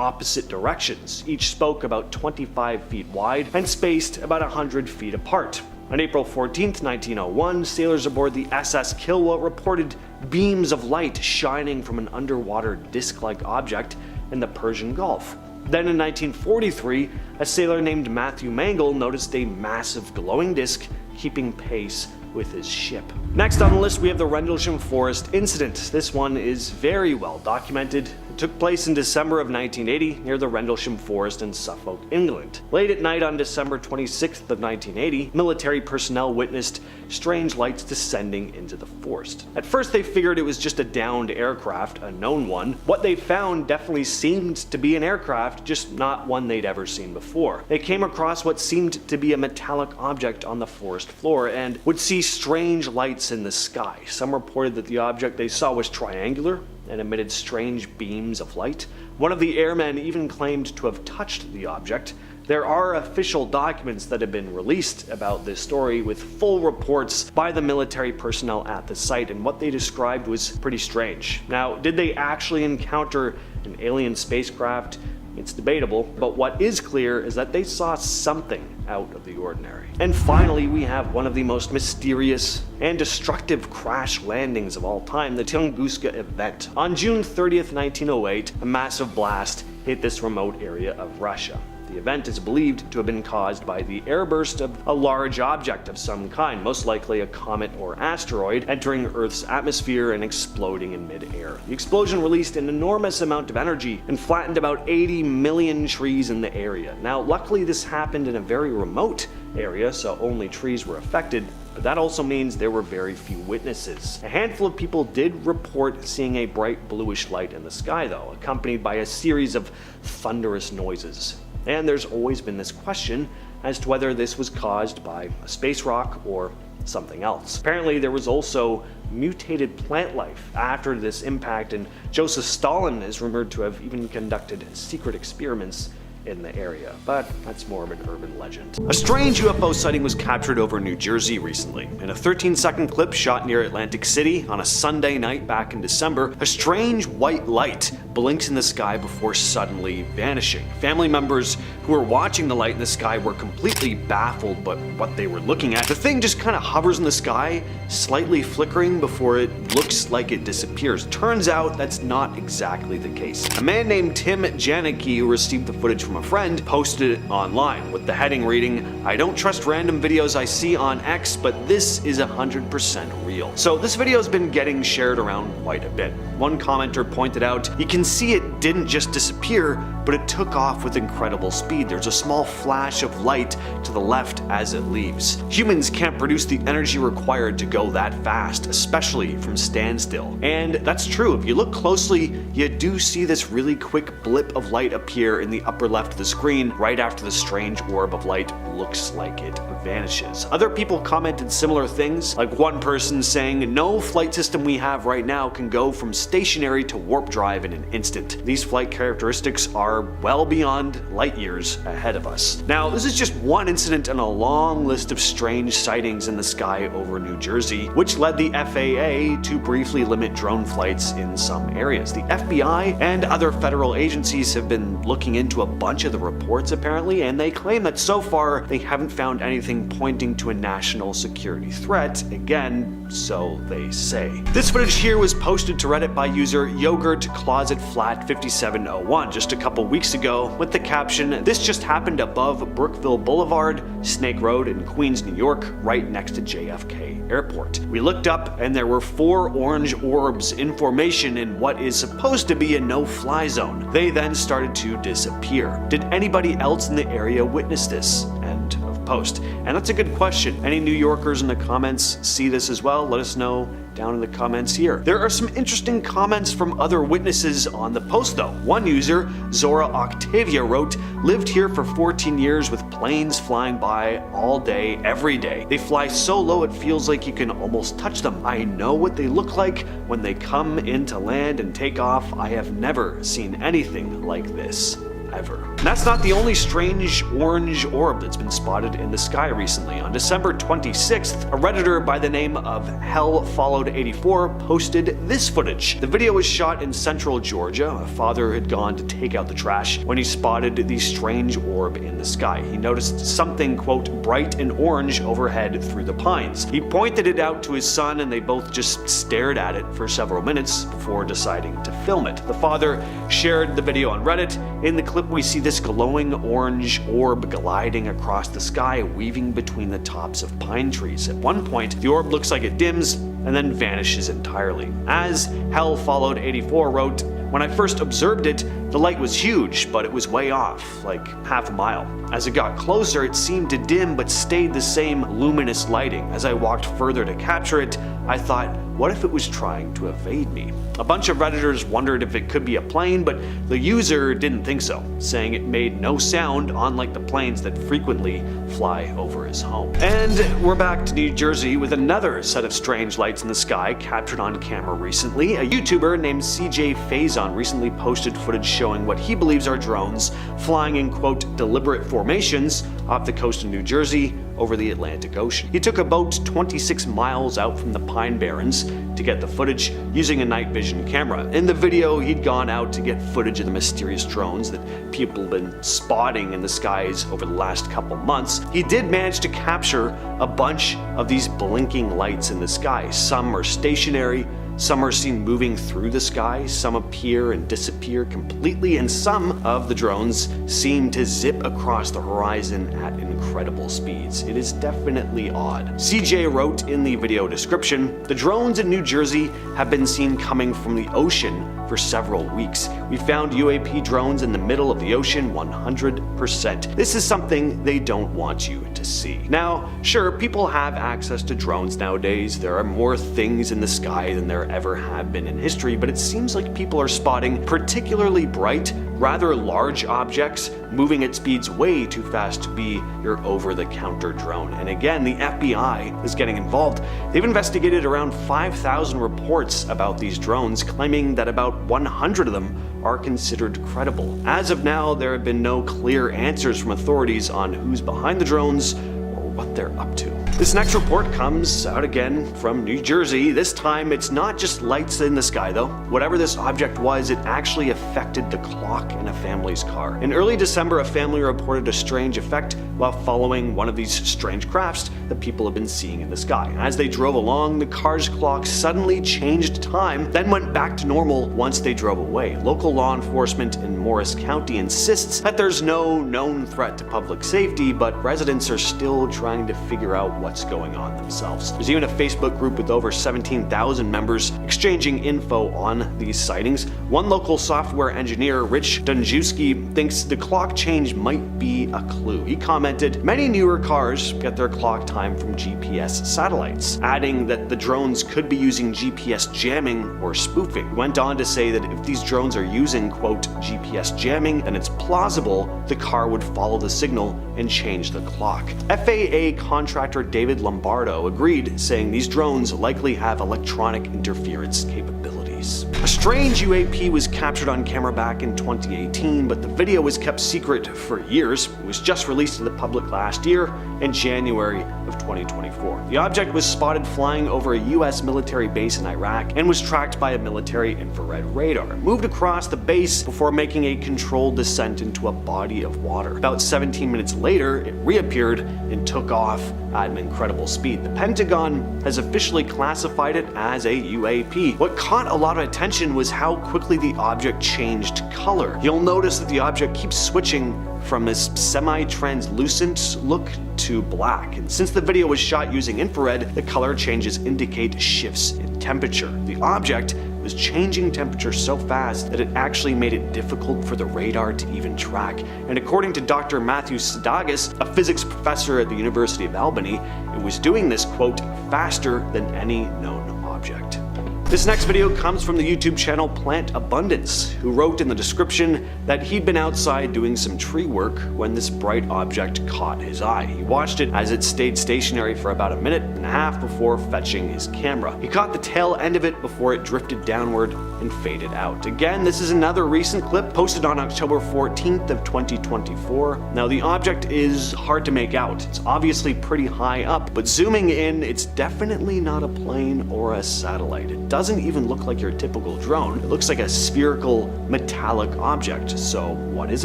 opposite directions. Each spoke about 25 feet wide and spaced about 100 feet apart. On April 14, 1901, sailors aboard the SS Kilwa reported beams of light shining from an underwater disc-like object in the Persian Gulf. Then in 1943, a sailor named Matthew Mangle noticed a massive glowing disc keeping pace with his ship. Next on the list, we have the Rendlesham Forest incident. This one is very well documented It took place in December of 1980 near the Rendelsham Forest in Suffolk, England. Late at night on December 26th of 1980, military personnel witnessed strange lights descending into the forest. At first they figured it was just a downed aircraft, a known one. What they found definitely seemed to be an aircraft, just not one they'd ever seen before. They came across what seemed to be a metallic object on the forest floor and would see strange lights in the sky. Some reported that the object they saw was triangular and emitted strange beams of light. One of the airmen even claimed to have touched the object. There are official documents that have been released about this story with full reports by the military personnel at the site, and what they described was pretty strange. Now, did they actually encounter an alien spacecraft? It's debatable, but what is clear is that they saw something out of the ordinary. And finally, we have one of the most mysterious and destructive crash landings of all time, the Tunguska event. On June 30th, 1908, a massive blast hit this remote area of Russia. The event is believed to have been caused by the airburst of a large object of some kind, most likely a comet or asteroid, entering Earth's atmosphere and exploding in mid-air. The explosion released an enormous amount of energy and flattened about 80 million trees in the area. Now, luckily this happened in a very remote area, so only trees were affected, but that also means there were very few witnesses. A handful of people did report seeing a bright bluish light in the sky though, accompanied by a series of thunderous noises. And there's always been this question as to whether this was caused by a space rock or something else. Apparently there was also mutated plant life after this impact, and Joseph Stalin is rumored to have even conducted secret experiments in the area, but that's more of an urban legend. A strange UFO sighting was captured over New Jersey recently. In a 13-second clip shot near Atlantic City on a Sunday night back in December, a strange white light blinks in the sky before suddenly vanishing. Family members who were watching the light in the sky were completely baffled by what they were looking at. The thing just kind of hovers in the sky, slightly flickering before it looks like it disappears. Turns out that's not exactly the case. A man named Tim Janicki, who received the footage from a friend, posted it online with the heading reading, "I don't trust random videos I see on X, but this is 100% real." So this video has been getting shared around quite a bit. One commenter pointed out, "You can see it didn't just disappear, but it took off with incredible speed. There's a small flash of light to the left as it leaves. Humans can't produce the energy required to go that fast, especially from standstill." And that's true. If you look closely, you do see this really quick blip of light appear in the upper left of the screen right after the strange orb of light looks like it vanishes. Other people commented similar things, like one person saying, "No flight system we have right now can go from stationary to warp drive in an instant. These flight characteristics are well beyond light years ahead of us." Now, this is just one incident in a long list of strange sightings in the sky over New Jersey, which led the FAA to briefly limit drone flights in some areas. The FBI and other federal agencies have been looking into a bunch of the reports apparently, and they claim that so far they haven't found anything pointing to a national security threat. Again, so they say. This footage here was posted to Reddit by user YogurtClosetFlat5701 just a couple weeks ago with the caption, "This just happened above Brookville Boulevard, Snake Road in Queens, New York, right next to JFK Airport. We looked up and there were 4 orange orbs in formation in what is supposed to be a no-fly zone. They then started to disappear. Did anybody else in the area witness this?" End of post. And that's a good question. Any New Yorkers in the comments see this as well? Let us know down in the comments here. There are some interesting comments from other witnesses on the post though. One user, Zora Octavia, wrote, "Lived here for 14 years with planes flying by all day, every day. They fly so low it feels like you can almost touch them. I know what they look like when they come in to land and take off. I have never seen anything like this. Ever." And that's not the only strange orange orb that's been spotted in the sky recently. On December 26th, a Redditor by the name of HellFollowed84 posted this footage. The video was shot in central Georgia. A father had gone to take out the trash when he spotted the strange orb in the sky. He noticed something, quote, "bright and orange overhead through the pines." He pointed it out to his son and they both just stared at it for several minutes before deciding to film it. The father shared the video on Reddit. In the clip we see this glowing orange orb gliding across the sky, weaving between the tops of pine trees. At one point, the orb looks like it dims and then vanishes entirely. As HellFollowed84 wrote, When I first observed it, the light was huge, but it was way off, like half a mile. As it got closer, it seemed to dim but stayed the same luminous lighting. As I walked further to capture it, I thought, what if it was trying to evade me? A bunch of Redditors wondered if it could be a plane, but the user didn't think so, saying it made no sound, unlike the planes that frequently fly over his home. And we're back to New Jersey with another set of strange lights in the sky captured on camera recently. A YouTuber named CJ Faison recently posted footage showing what he believes are drones flying in, quote, deliberate formations off the coast of New Jersey over the Atlantic Ocean. He took a boat 26 miles out from the Pine Barrens to get the footage using a night vision camera. In the video, he'd gone out to get footage of the mysterious drones that people have been spotting in the skies over the last couple months. He did manage to capture a bunch of these blinking lights in the sky. Some are stationary, some are seen moving through the sky, some appear and disappear completely, and some of the drones seem to zip across the horizon at incredible speeds. It is definitely odd. CJ wrote in the video description, "The drones in New Jersey have been seen coming from the ocean for several weeks. We found UAP drones in the middle of the ocean 100%. This is something they don't want you to see." Now, sure, people have access to drones nowadays. There are more things in the sky than there ever have been in history, but it seems like people are spotting particularly bright, rather large objects moving at speeds way too fast to be your over-the-counter drone. And again, the FBI is getting involved. They've investigated around 5,000 reports about these drones, claiming that about 100 of them are considered credible. As of now, there have been no clear answers from authorities on who's behind the drones or what they're up to. This next report comes out again from New Jersey. This time, it's not just lights in the sky though. Whatever this object was, it actually affected the clock in a family's car. In early December, a family reported a strange effect while following one of these strange crafts that people have been seeing in the sky. As they drove along, the car's clock suddenly changed time, then went back to normal once they drove away. Local law enforcement in Morris County insists that there's no known threat to public safety, but residents are still trying to figure out what's going on themselves. There's even a Facebook group with over 17,000 members exchanging info on these sightings. One local software engineer, Rich Dunjewski, thinks the clock change might be a clue. He commented, "Many newer cars get their clock time from GPS satellites," adding that the drones could be using GPS jamming or spoofing. He went on to say that if these drones are using, quote, GPS jamming, then it's plausible the car would follow the signal and change the clock. FAA contractor David Lombardo agreed, saying these drones likely have electronic interference capabilities. A strange UAP was captured on camera back in 2018, but the video was kept secret for years. It was just released to the public last year in January of 2024. The object was spotted flying over a US military base in Iraq and was tracked by a military infrared radar. It moved across the base before making a controlled descent into a body of water. About 17 minutes later, it reappeared and took off at an incredible speed. The Pentagon has officially classified it as a UAP. What caught a lot of attention was how quickly the object changed color. You'll notice that the object keeps switching from this semi-translucent look to black. And since the video was shot using infrared, the color changes indicate shifts in temperature. The object was changing temperature so fast that it actually made it difficult for the radar to even track. And according to Dr. Matthew Sadagis, a physics professor at the University of Albany, it was doing this, quote, faster than any known object. This next video comes from the YouTube channel Plant Abundance, who wrote in the description that he'd been outside doing some tree work when this bright object caught his eye. He watched it as it stayed stationary for about a minute and a half before fetching his camera. He caught the tail end of it before it drifted downward and faded out. Again, this is another recent clip posted on October 14th of 2024. Now the object is hard to make out. It's obviously pretty high up, but zooming in, it's definitely not a plane or a satellite. It doesn't even look like your typical drone. It looks like a spherical metallic object. So what is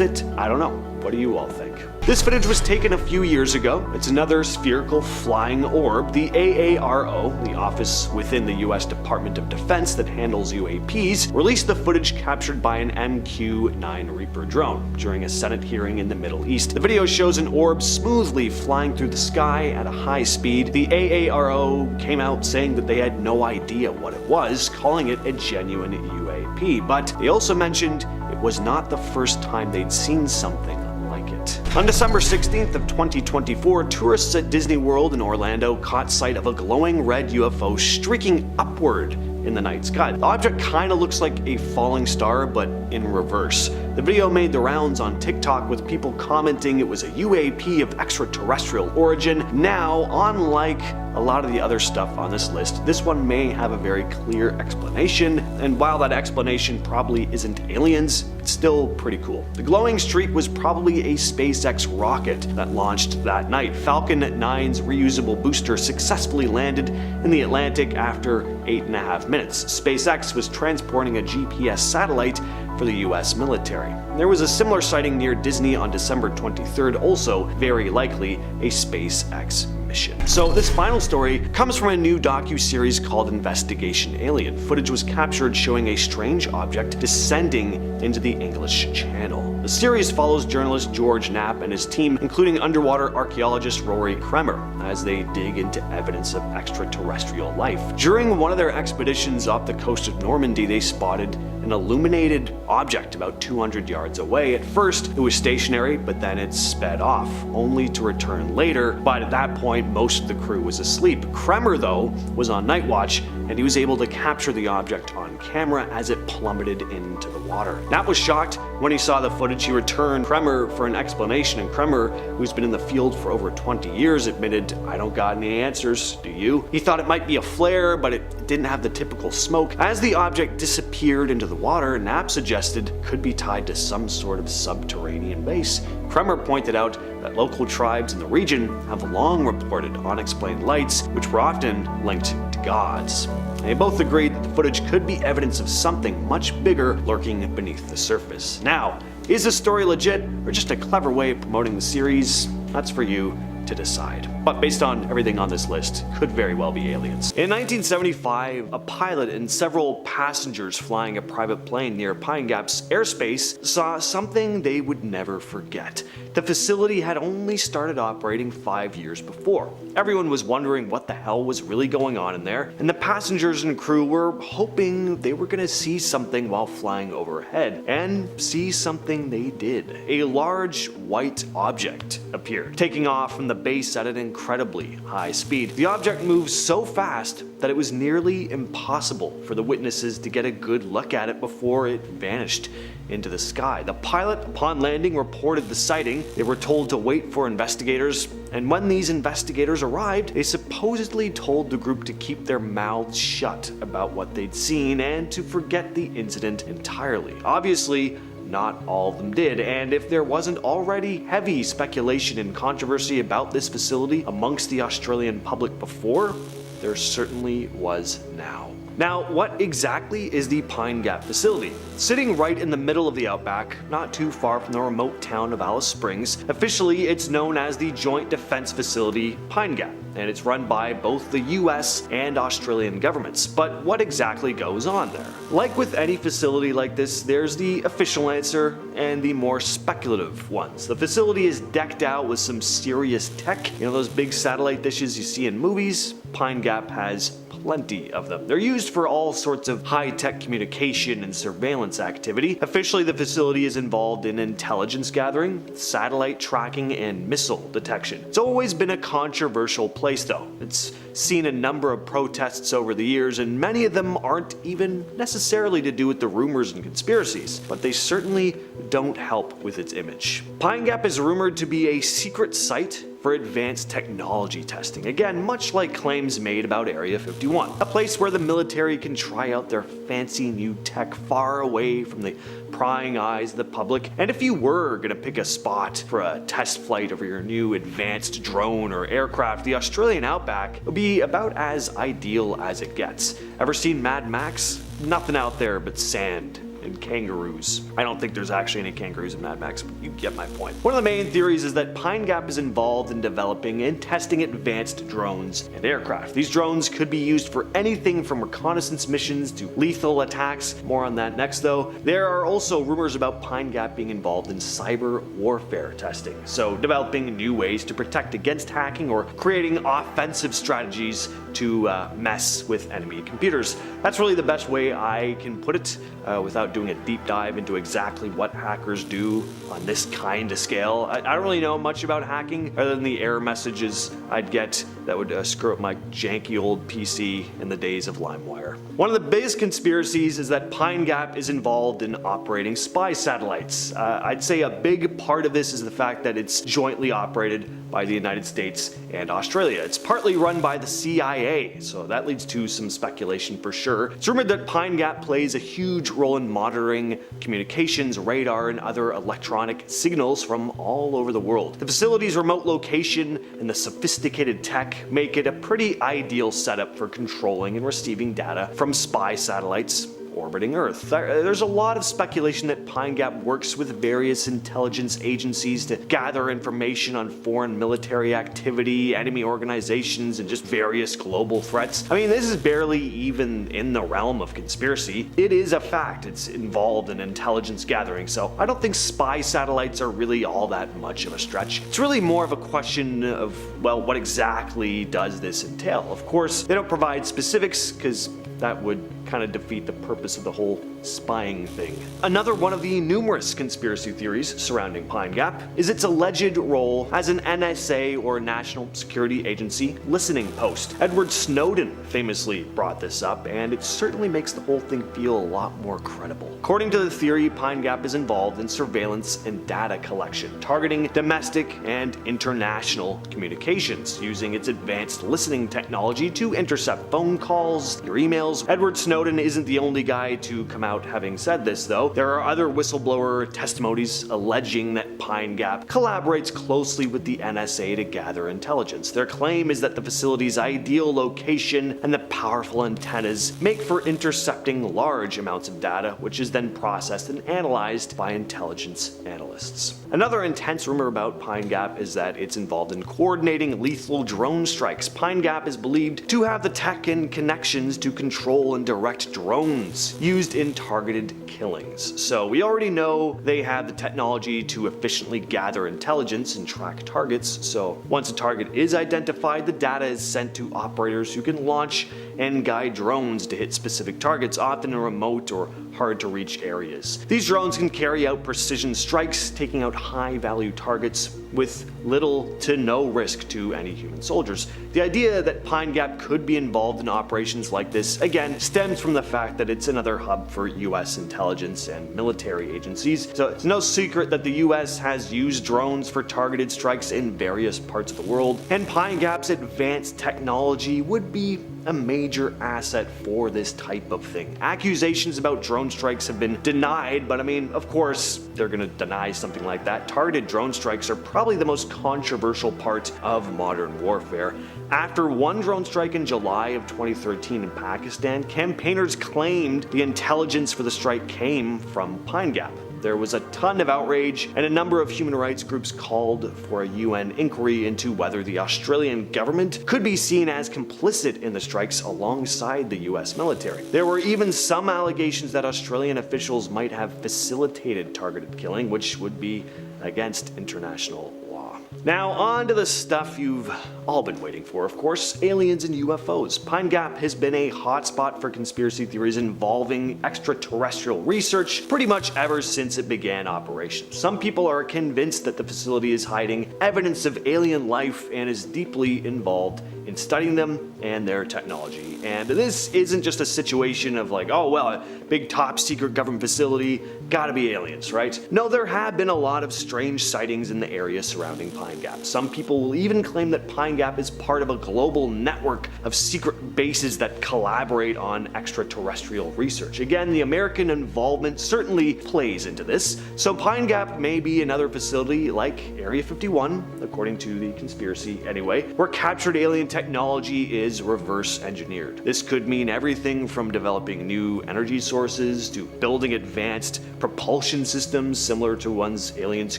it? I don't know. What do you all think? This footage was taken a few years ago. It's another spherical flying orb. The AARO, the office within the US Department of Defense that handles UAPs, released the footage captured by an MQ-9 Reaper drone during a Senate hearing in the Middle East. The video shows an orb smoothly flying through the sky at a high speed. The AARO came out saying that they had no idea what it was, calling it a genuine UAP, but they also mentioned it was not the first time they'd seen something like it. On December 16th of 2024, tourists at Disney World in Orlando caught sight of a glowing red UFO streaking upward in the night sky. The object kinda looks like a falling star, but in reverse. The video made the rounds on TikTok with people commenting it was a UAP of extraterrestrial origin. Now, unlike a lot of the other stuff on this list, this one may have a very clear explanation, and while that explanation probably isn't aliens, it's still pretty cool. The glowing streak was probably a SpaceX rocket that launched that night. Falcon 9's reusable booster successfully landed in the Atlantic after 8.5 minutes. SpaceX was transporting a GPS satellite for the US military. There was a similar sighting near Disney on December 23rd, also very likely a SpaceX mission. So this final story comes from a new docu-series called Investigation Alien. Footage was captured showing a strange object descending into the English Channel. The series follows journalist George Knapp and his team, including underwater archaeologist Rory Kremer, as they dig into evidence of extraterrestrial life. During one of their expeditions off the coast of Normandy, they spotted an illuminated object about 200 yards away. At first, it was stationary, but then it sped off, only to return later. But at that point, most of the crew was asleep. Kremer, though, was on night watch, and he was able to capture the object on camera as it plummeted into the water. Knapp was shocked when he saw the footage. He returned Kremer for an explanation, and Kremer, who's been in the field for over 20 years, admitted, "I don't got any answers, do you?" He thought it might be a flare, but it didn't have the typical smoke. As the object disappeared into the water, Knapp suggested it could be tied to some sort of subterranean base. Kremer pointed out that local tribes in the region have long reported unexplained lights, which were often linked to gods. They both agreed that the footage could be evidence of something much bigger lurking beneath the surface. Now, is this story legit or just a clever way of promoting the series? That's for you to decide. But based on everything on this list, could very well be aliens. In 1975, a pilot and several passengers flying a private plane near Pine Gap's airspace saw something they would never forget. The facility had only started operating 5 years before. Everyone was wondering what the hell was really going on in there, and the passengers and crew were hoping they were going to see something while flying overhead, and see something they did. A large white object appeared, taking off from the base at an incredibly high speed. The object moved so fast that it was nearly impossible for the witnesses to get a good look at it before it vanished into the sky. The pilot, upon landing, reported the sighting. They were told to wait for investigators, and when these investigators arrived, they supposedly told the group to keep their mouths shut about what they'd seen and to forget the incident entirely. Obviously, not all of them did, and if there wasn't already heavy speculation and controversy about this facility amongst the Australian public before, there certainly was now. Now, what exactly is the Pine Gap facility? Sitting right in the middle of the outback, not too far from the remote town of Alice Springs, officially it's known as the Joint Defense Facility Pine Gap, and it's run by both the US and Australian governments. But what exactly goes on there? Like with any facility like this, there's the official answer and the more speculative ones. The facility is decked out with some serious tech. You know those big satellite dishes you see in movies? Pine Gap has plenty of them. They're used for all sorts of high-tech communication and surveillance activity. Officially, the facility is involved in intelligence gathering, satellite tracking, and missile detection. It's always been a controversial place though. It's seen a number of protests over the years, and many of them aren't even necessarily to do with the rumors and conspiracies, but they certainly don't help with its image. Pine Gap is rumored to be a secret site for advanced technology testing. Again, much like claims made about Area 51. A place where the military can try out their fancy new tech far away from the prying eyes of the public. And if you were gonna pick a spot for a test flight over your new advanced drone or aircraft, the Australian outback would be about as ideal as it gets. Ever seen Mad Max? Nothing out there but sand and kangaroos. I don't think there's actually any kangaroos in Mad Max, but you get my point. One of the main theories is that Pine Gap is involved in developing and testing advanced drones and aircraft. These drones could be used for anything from reconnaissance missions to lethal attacks. More on that next though. There are also rumors about Pine Gap being involved in cyber warfare testing, so developing new ways to protect against hacking or creating offensive strategies to mess with enemy computers. That's really the best way I can put it without doing a deep dive into exactly what hackers do on this kind of scale. I don't really know much about hacking other than the error messages I'd get that would screw up my janky old PC in the days of LimeWire. One of the biggest conspiracies is that Pine Gap is involved in operating spy satellites. I'd say a big part of this is the fact that it's jointly operated by the United States and Australia. It's partly run by the CIA, so that leads to some speculation for sure. It's rumored that Pine Gap plays a huge role in monitoring communications, radar, and other electronic signals from all over the world. The facility's remote location and the sophisticated tech make it a pretty ideal setup for controlling and receiving data from spy satellites orbiting Earth. There's a lot of speculation that Pine Gap works with various intelligence agencies to gather information on foreign military activity, enemy organizations, and just various global threats. I mean, this is barely even in the realm of conspiracy. It is a fact. It's involved in intelligence gathering, so I don't think spy satellites are really all that much of a stretch. It's really more of a question of, well, what exactly does this entail? Of course, they don't provide specifics because that would kind of defeat the purpose of the whole spying thing. Another one of the numerous conspiracy theories surrounding Pine Gap is its alleged role as an NSA or National Security Agency listening post. Edward Snowden famously brought this up, and it certainly makes the whole thing feel a lot more credible. According to the theory, Pine Gap is involved in surveillance and data collection, targeting domestic and international communications, using its advanced listening technology to intercept phone calls, your emails. Edward Snowden isn't the only guy to come out having said this, though. There are other whistleblower testimonies alleging that Pine Gap collaborates closely with the NSA to gather intelligence. Their claim is that the facility's ideal location and the powerful antennas make for intercepting large amounts of data, which is then processed and analyzed by intelligence analysts. Another intense rumor about Pine Gap is that it's involved in coordinating lethal drone strikes. Pine Gap is believed to have the tech and connections to control and direct drones used in targeted killings. So we already know they have the technology to efficiently gather intelligence and track targets, so once a target is identified, the data is sent to operators who can launch and guide drones to hit specific targets, often in remote or hard to reach areas. These drones can carry out precision strikes, taking out high value targets with little to no risk to any human soldiers. The idea that Pine Gap could be involved in operations like this, again, stems from the fact that it's another hub for US intelligence and military agencies. So it's no secret that the US has used drones for targeted strikes in various parts of the world, and Pine Gap's advanced technology would be a major asset for this type of thing. Accusations about drone strikes have been denied, but I mean, of course, they're gonna deny something like that. Targeted drone strikes are probably the most controversial part of modern warfare. After one drone strike in July of 2013 in Pakistan, campaigners claimed the intelligence for the strike came from Pine Gap. There was a ton of outrage, and a number of human rights groups called for a UN inquiry into whether the Australian government could be seen as complicit in the strikes alongside the US military. There were even some allegations that Australian officials might have facilitated targeted killing, which would be against international law. Now, on to the stuff you've all been waiting for, of course, aliens and UFOs. Pine Gap has been a hotspot for conspiracy theories involving extraterrestrial research pretty much ever since it began operations. Some people are convinced that the facility is hiding evidence of alien life and is deeply involved in studying them and their technology. And this isn't just a situation of like, oh well, a big top secret government facility, gotta be aliens, right? No, there have been a lot of strange sightings in the area surrounding Pine Pine Gap. Some people will even claim that Pine Gap is part of a global network of secret bases that collaborate on extraterrestrial research. Again, the American involvement certainly plays into this, so Pine Gap may be another facility like Area 51, according to the conspiracy anyway, where captured alien technology is reverse engineered. This could mean everything from developing new energy sources to building advanced propulsion systems similar to ones aliens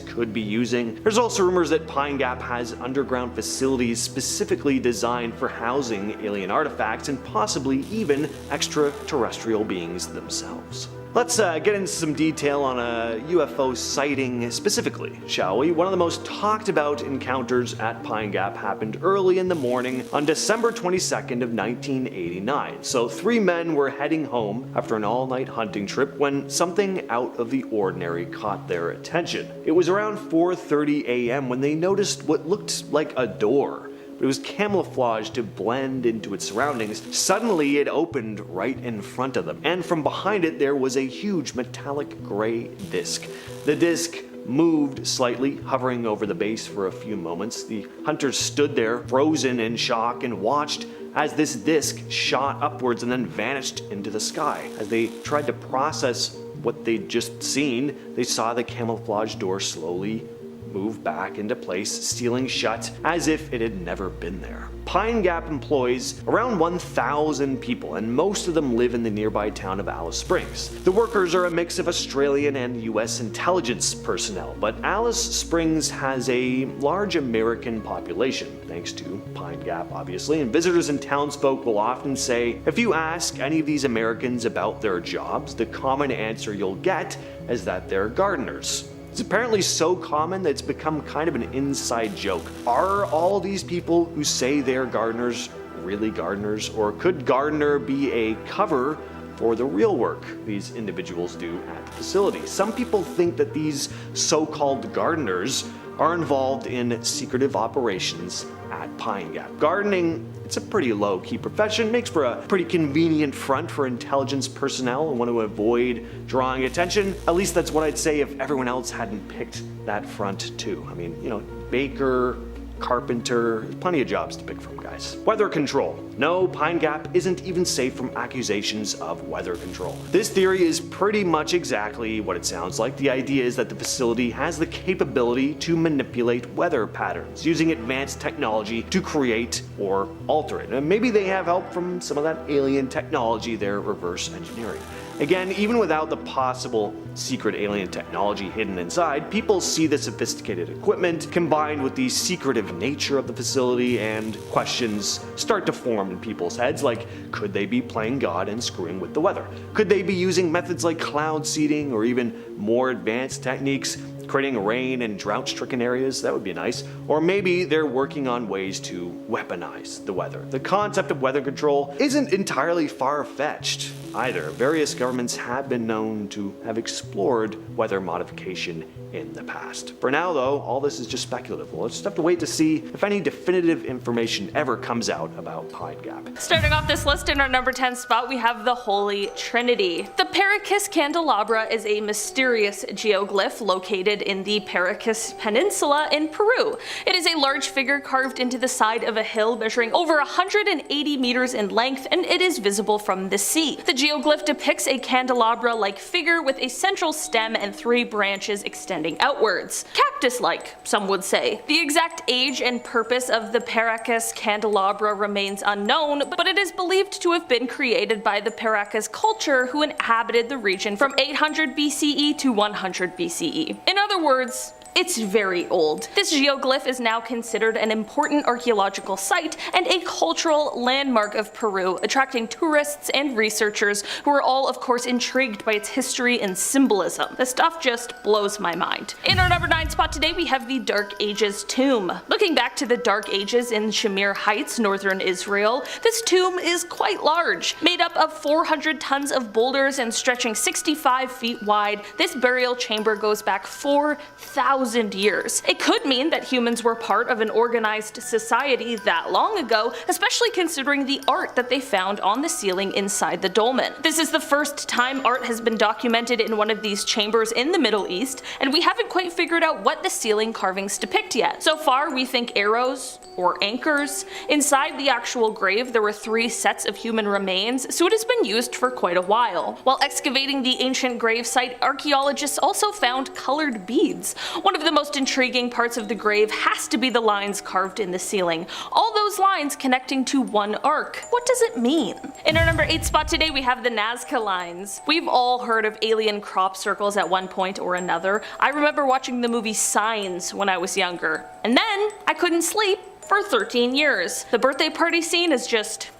could be using. There's also rumors that Pine Gap has underground facilities specifically designed for housing alien artifacts and possibly even extraterrestrial beings themselves. Let's get into some detail on a UFO sighting specifically, shall we? One of the most talked about encounters at Pine Gap happened early in the morning on December 22nd of 1989. So 3 men were heading home after an all-night hunting trip when something out of the ordinary caught their attention. It was around 4:30 a.m. when they noticed what looked like a door. It was camouflaged to blend into its surroundings. Suddenly it opened right in front of them, and from behind it there was a huge metallic gray disc. The disc moved slightly, hovering over the base for a few moments. The hunters stood there, frozen in shock, and watched as this disc shot upwards and then vanished into the sky. As they tried to process what they'd just seen, they saw the camouflage door slowly move back into place, sealing shut as if it had never been there. Pine Gap employs around 1,000 people, and most of them live in the nearby town of Alice Springs. The workers are a mix of Australian and US intelligence personnel, but Alice Springs has a large American population, thanks to Pine Gap obviously, and visitors and townsfolk will often say, if you ask any of these Americans about their jobs, the common answer you'll get is that they're gardeners. It's apparently so common that it's become kind of an inside joke. Are all these people who say they're gardeners really gardeners, or could gardener be a cover for the real work these individuals do at the facility? Some people think that these so-called gardeners are involved in secretive operations at Pine Gap. Gardening, it's a pretty low-key profession, makes for a pretty convenient front for intelligence personnel and want to avoid drawing attention. At least that's what I'd say if everyone else hadn't picked that front too. I mean, baker, carpenter, plenty of jobs to pick from, guys. Weather control. No, Pine Gap isn't even safe from accusations of weather control. This theory is pretty much exactly what it sounds like. The idea is that the facility has the capability to manipulate weather patterns, using advanced technology to create or alter it. And maybe they have help from some of that alien technology they're reverse engineering. Again, even without the possible secret alien technology hidden inside, people see the sophisticated equipment combined with the secretive nature of the facility, and questions start to form in people's heads like, could they be playing God and screwing with the weather? Could they be using methods like cloud seeding or even more advanced techniques, creating rain and drought-stricken areas? That would be nice. Or maybe they're working on ways to weaponize the weather. The concept of weather control isn't entirely far-fetched either. Various governments have been known to have explored weather modification in the past. For now though, all this is just speculative. We'll just have to wait to see if any definitive information ever comes out about Pine Gap. Starting off this list in our number 10 spot, we have the Holy Trinity. The Paracas Candelabra is a mysterious geoglyph located in the Paracas Peninsula in Peru. It is a large figure carved into the side of a hill measuring over 180 meters in length, and it is visible from the sea. The geoglyph depicts a candelabra-like figure with a central stem and 3 branches extending outwards. Cactus-like, some would say. The exact age and purpose of the Paracas candelabra remains unknown, but it is believed to have been created by the Paracas culture who inhabited the region from 800 BCE to 100 BCE. In other words, it's very old. This geoglyph is now considered an important archaeological site and a cultural landmark of Peru, attracting tourists and researchers who are all of course intrigued by its history and symbolism. The stuff just blows my mind. In our number 9 spot today, we have the Dark Ages tomb. Looking back to the Dark Ages in Shamir Heights, northern Israel, this tomb is quite large. Made up of 400 tons of boulders and stretching 65 feet wide, this burial chamber goes back 4,000 1,000 years. It could mean that humans were part of an organized society that long ago, especially considering the art that they found on the ceiling inside the dolmen. This is the first time art has been documented in one of these chambers in the Middle East, and we haven't quite figured out what the ceiling carvings depict yet. So far, we think arrows or anchors. Inside the actual grave, there were 3 sets of human remains, so it has been used for quite a while. While excavating the ancient grave site, archaeologists also found colored beads. One of the most intriguing parts of the grave has to be the lines carved in the ceiling. All those lines connecting to one arc. What does it mean? In our number 8 spot today, we have the Nazca lines. We've all heard of alien crop circles at one point or another. I remember watching the movie Signs when I was younger, and then I couldn't sleep for 13 years. The birthday party scene is just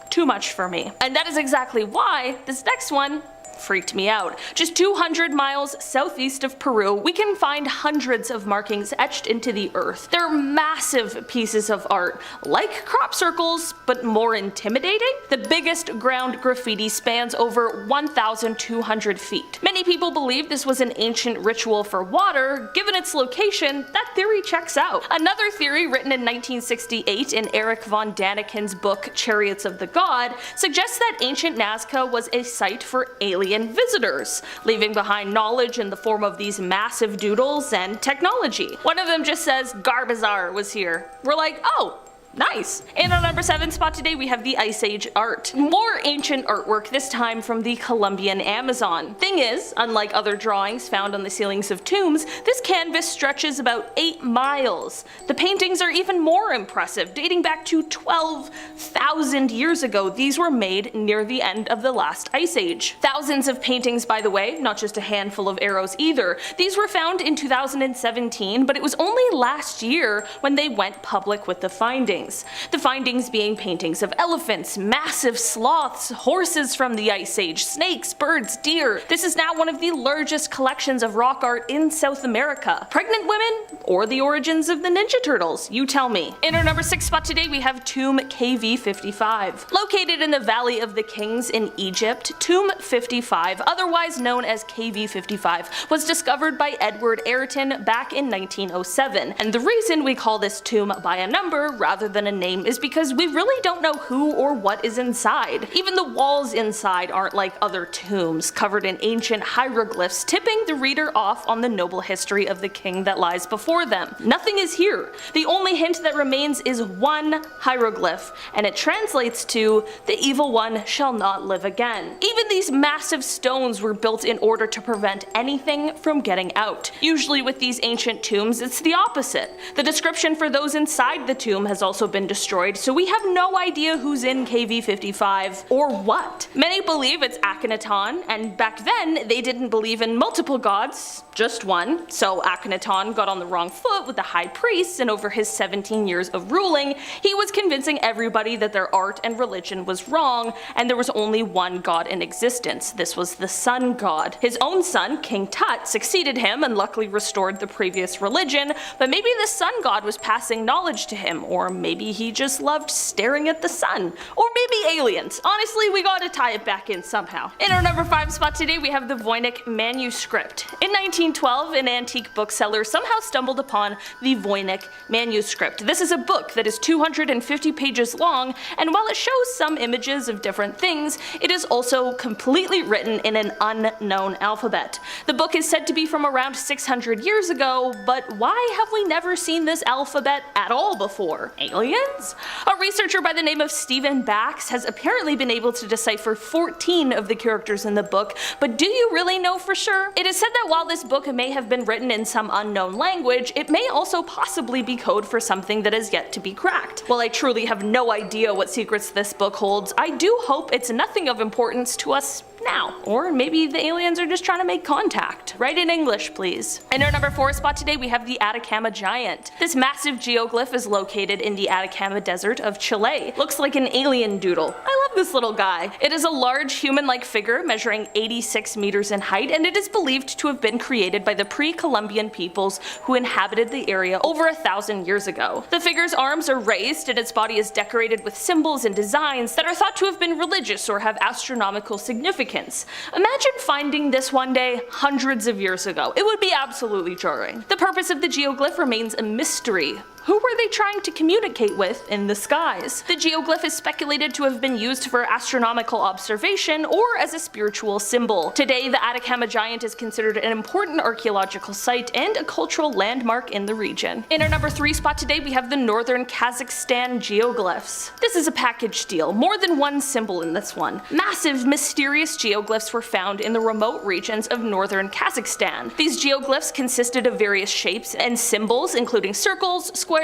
too much for me. And that is exactly why this next one freaked me out. Just 200 miles southeast of Peru, we can find hundreds of markings etched into the earth. They're massive pieces of art, like crop circles, but more intimidating. The biggest ground graffiti spans over 1,200 feet. Many people believe this was an ancient ritual for water. Given its location, that theory checks out. Another theory, written in 1968 in Erich von Daniken's book Chariots of the God, suggests that ancient Nazca was a site for alien visitors, leaving behind knowledge in the form of these massive doodles and technology. One of them just says Garbazar was here. We're like, oh, nice. And on number 7 spot today, we have the Ice Age art. More ancient artwork, this time from the Colombian Amazon. Thing is, unlike other drawings found on the ceilings of tombs, this canvas stretches about 8 miles. The paintings are even more impressive, dating back to 12,000 years ago. These were made near the end of the last Ice Age. Thousands of paintings, by the way, not just a handful of arrows either. These were found in 2017, but it was only last year when they went public with the findings. The findings being paintings of elephants, massive sloths, horses from the Ice Age, snakes, birds, deer. This is now one of the largest collections of rock art in South America. Pregnant women or the origins of the Ninja Turtles? You tell me. In our number 6 spot today, we have Tomb KV55. Located in the Valley of the Kings in Egypt, Tomb 55, otherwise known as KV55, was discovered by Edward Ayrton back in 1907. And the reason we call this tomb by a number rather than a name is because we really don't know who or what is inside. Even the walls inside aren't like other tombs, covered in ancient hieroglyphs, tipping the reader off on the noble history of the king that lies before them. Nothing is here. The only hint that remains is one hieroglyph, and it translates to, "The evil one shall not live again." Even these massive stones were built in order to prevent anything from getting out. Usually with these ancient tombs, it's the opposite. The description for those inside the tomb has also been destroyed, so we have no idea who's in KV55 or what. Many believe it's Akhenaton, and back then they didn't believe in multiple gods, just one, so Akhenaton got on the wrong foot with the high priests, and over his 17 years of ruling, he was convincing everybody that their art and religion was wrong, and there was only one god in existence. This was the sun god. His own son, King Tut, succeeded him and luckily restored the previous religion, but maybe the sun god was passing knowledge to him, or maybe he just loved staring at the sun. Or maybe aliens. Honestly, we gotta tie it back in somehow. In our number 5 spot today, we have the Voynich manuscript. In 1912, an antique bookseller somehow stumbled upon the Voynich manuscript. This is a book that is 250 pages long, and while it shows some images of different things, it is also completely written in an unknown alphabet. The book is said to be from around 600 years ago, but why have we never seen this alphabet at all before? Aliens? A researcher by the name of Stephen Bax has apparently been able to decipher 14 of the characters in the book, but do you really know for sure? It is said that while this book may have been written in some unknown language, it may also possibly be code for something that is yet to be cracked. While I truly have no idea what secrets this book holds, I do hope it's nothing of importance to us now. Or maybe the aliens are just trying to make contact. Write in English, please. In our number 4 spot today, we have the Atacama Giant. This massive geoglyph is located in the Atacama Desert of Chile. Looks like an alien doodle. I love this little guy. It is a large human-like figure measuring 86 meters in height, and it is believed to have been created by the pre-Columbian peoples who inhabited the area over 1,000 years ago. The figure's arms are raised, and its body is decorated with symbols and designs that are thought to have been religious or have astronomical significance. significance. Imagine finding this one day hundreds of years ago. It would be absolutely jarring. The purpose of the geoglyph remains a mystery. Who were they trying to communicate with in the skies? The geoglyph is speculated to have been used for astronomical observation or as a spiritual symbol. Today, the Atacama Giant is considered an important archaeological site and a cultural landmark in the region. In our number 3 spot today, we have the northern Kazakhstan geoglyphs. This is a package deal, more than one symbol in this one. Massive, mysterious geoglyphs were found in the remote regions of northern Kazakhstan. These geoglyphs consisted of various shapes and symbols, including circles, squares,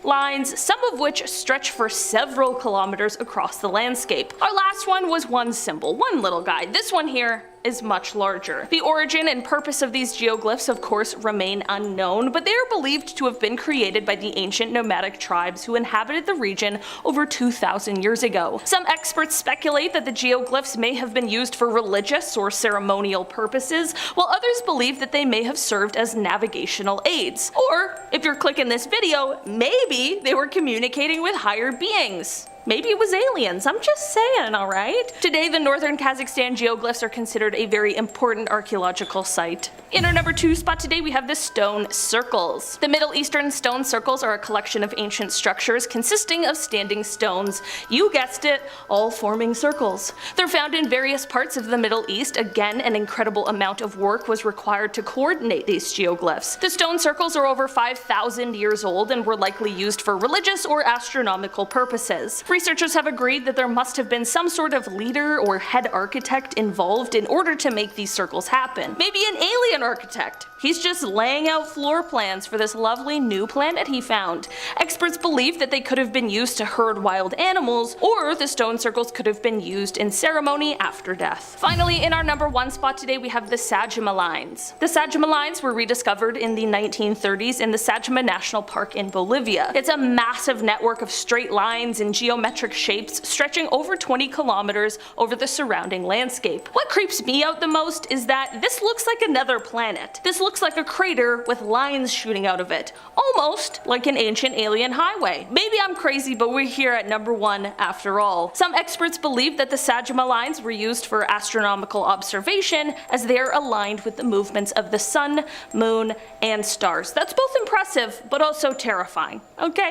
lines, some of which stretch for several kilometers across the landscape. Our last one was one symbol, one little guy. This one here is much larger. The origin and purpose of these geoglyphs of course remain unknown, but they are believed to have been created by the ancient nomadic tribes who inhabited the region over 2,000 years ago. Some experts speculate that the geoglyphs may have been used for religious or ceremonial purposes, while others believe that they may have served as navigational aids. Or, if you're clicking this video, maybe they were communicating with higher beings. Maybe it was aliens, I'm just saying, alright? Today, the northern Kazakhstan geoglyphs are considered a very important archaeological site. In our number 2 spot today, we have the stone circles. The Middle Eastern stone circles are a collection of ancient structures consisting of standing stones. You guessed it, all forming circles. They're found in various parts of the Middle East. Again, an incredible amount of work was required to coordinate these geoglyphs. The stone circles are over 5,000 years old and were likely used for religious or astronomical purposes. Researchers have agreed that there must have been some sort of leader or head architect involved in order to make these circles happen. Maybe an alien architect. He's just laying out floor plans for this lovely new planet he found. Experts believe that they could have been used to herd wild animals, or the stone circles could have been used in ceremony after death. Finally, in our number 1 spot today, we have the Sajama lines. The Sajama lines were rediscovered in the 1930s in the Sajama National Park in Bolivia. It's a massive network of straight lines and geometric shapes stretching over 20 kilometers over the surrounding landscape. What creeps me out the most is that this looks like another planet. This looks like a crater with lines shooting out of it, almost like an ancient alien highway. Maybe I'm crazy, but we're here at number 1 after all. Some experts believe that the Sajama lines were used for astronomical observation as they are aligned with the movements of the sun, moon, and stars. That's both impressive, but also terrifying. Okay?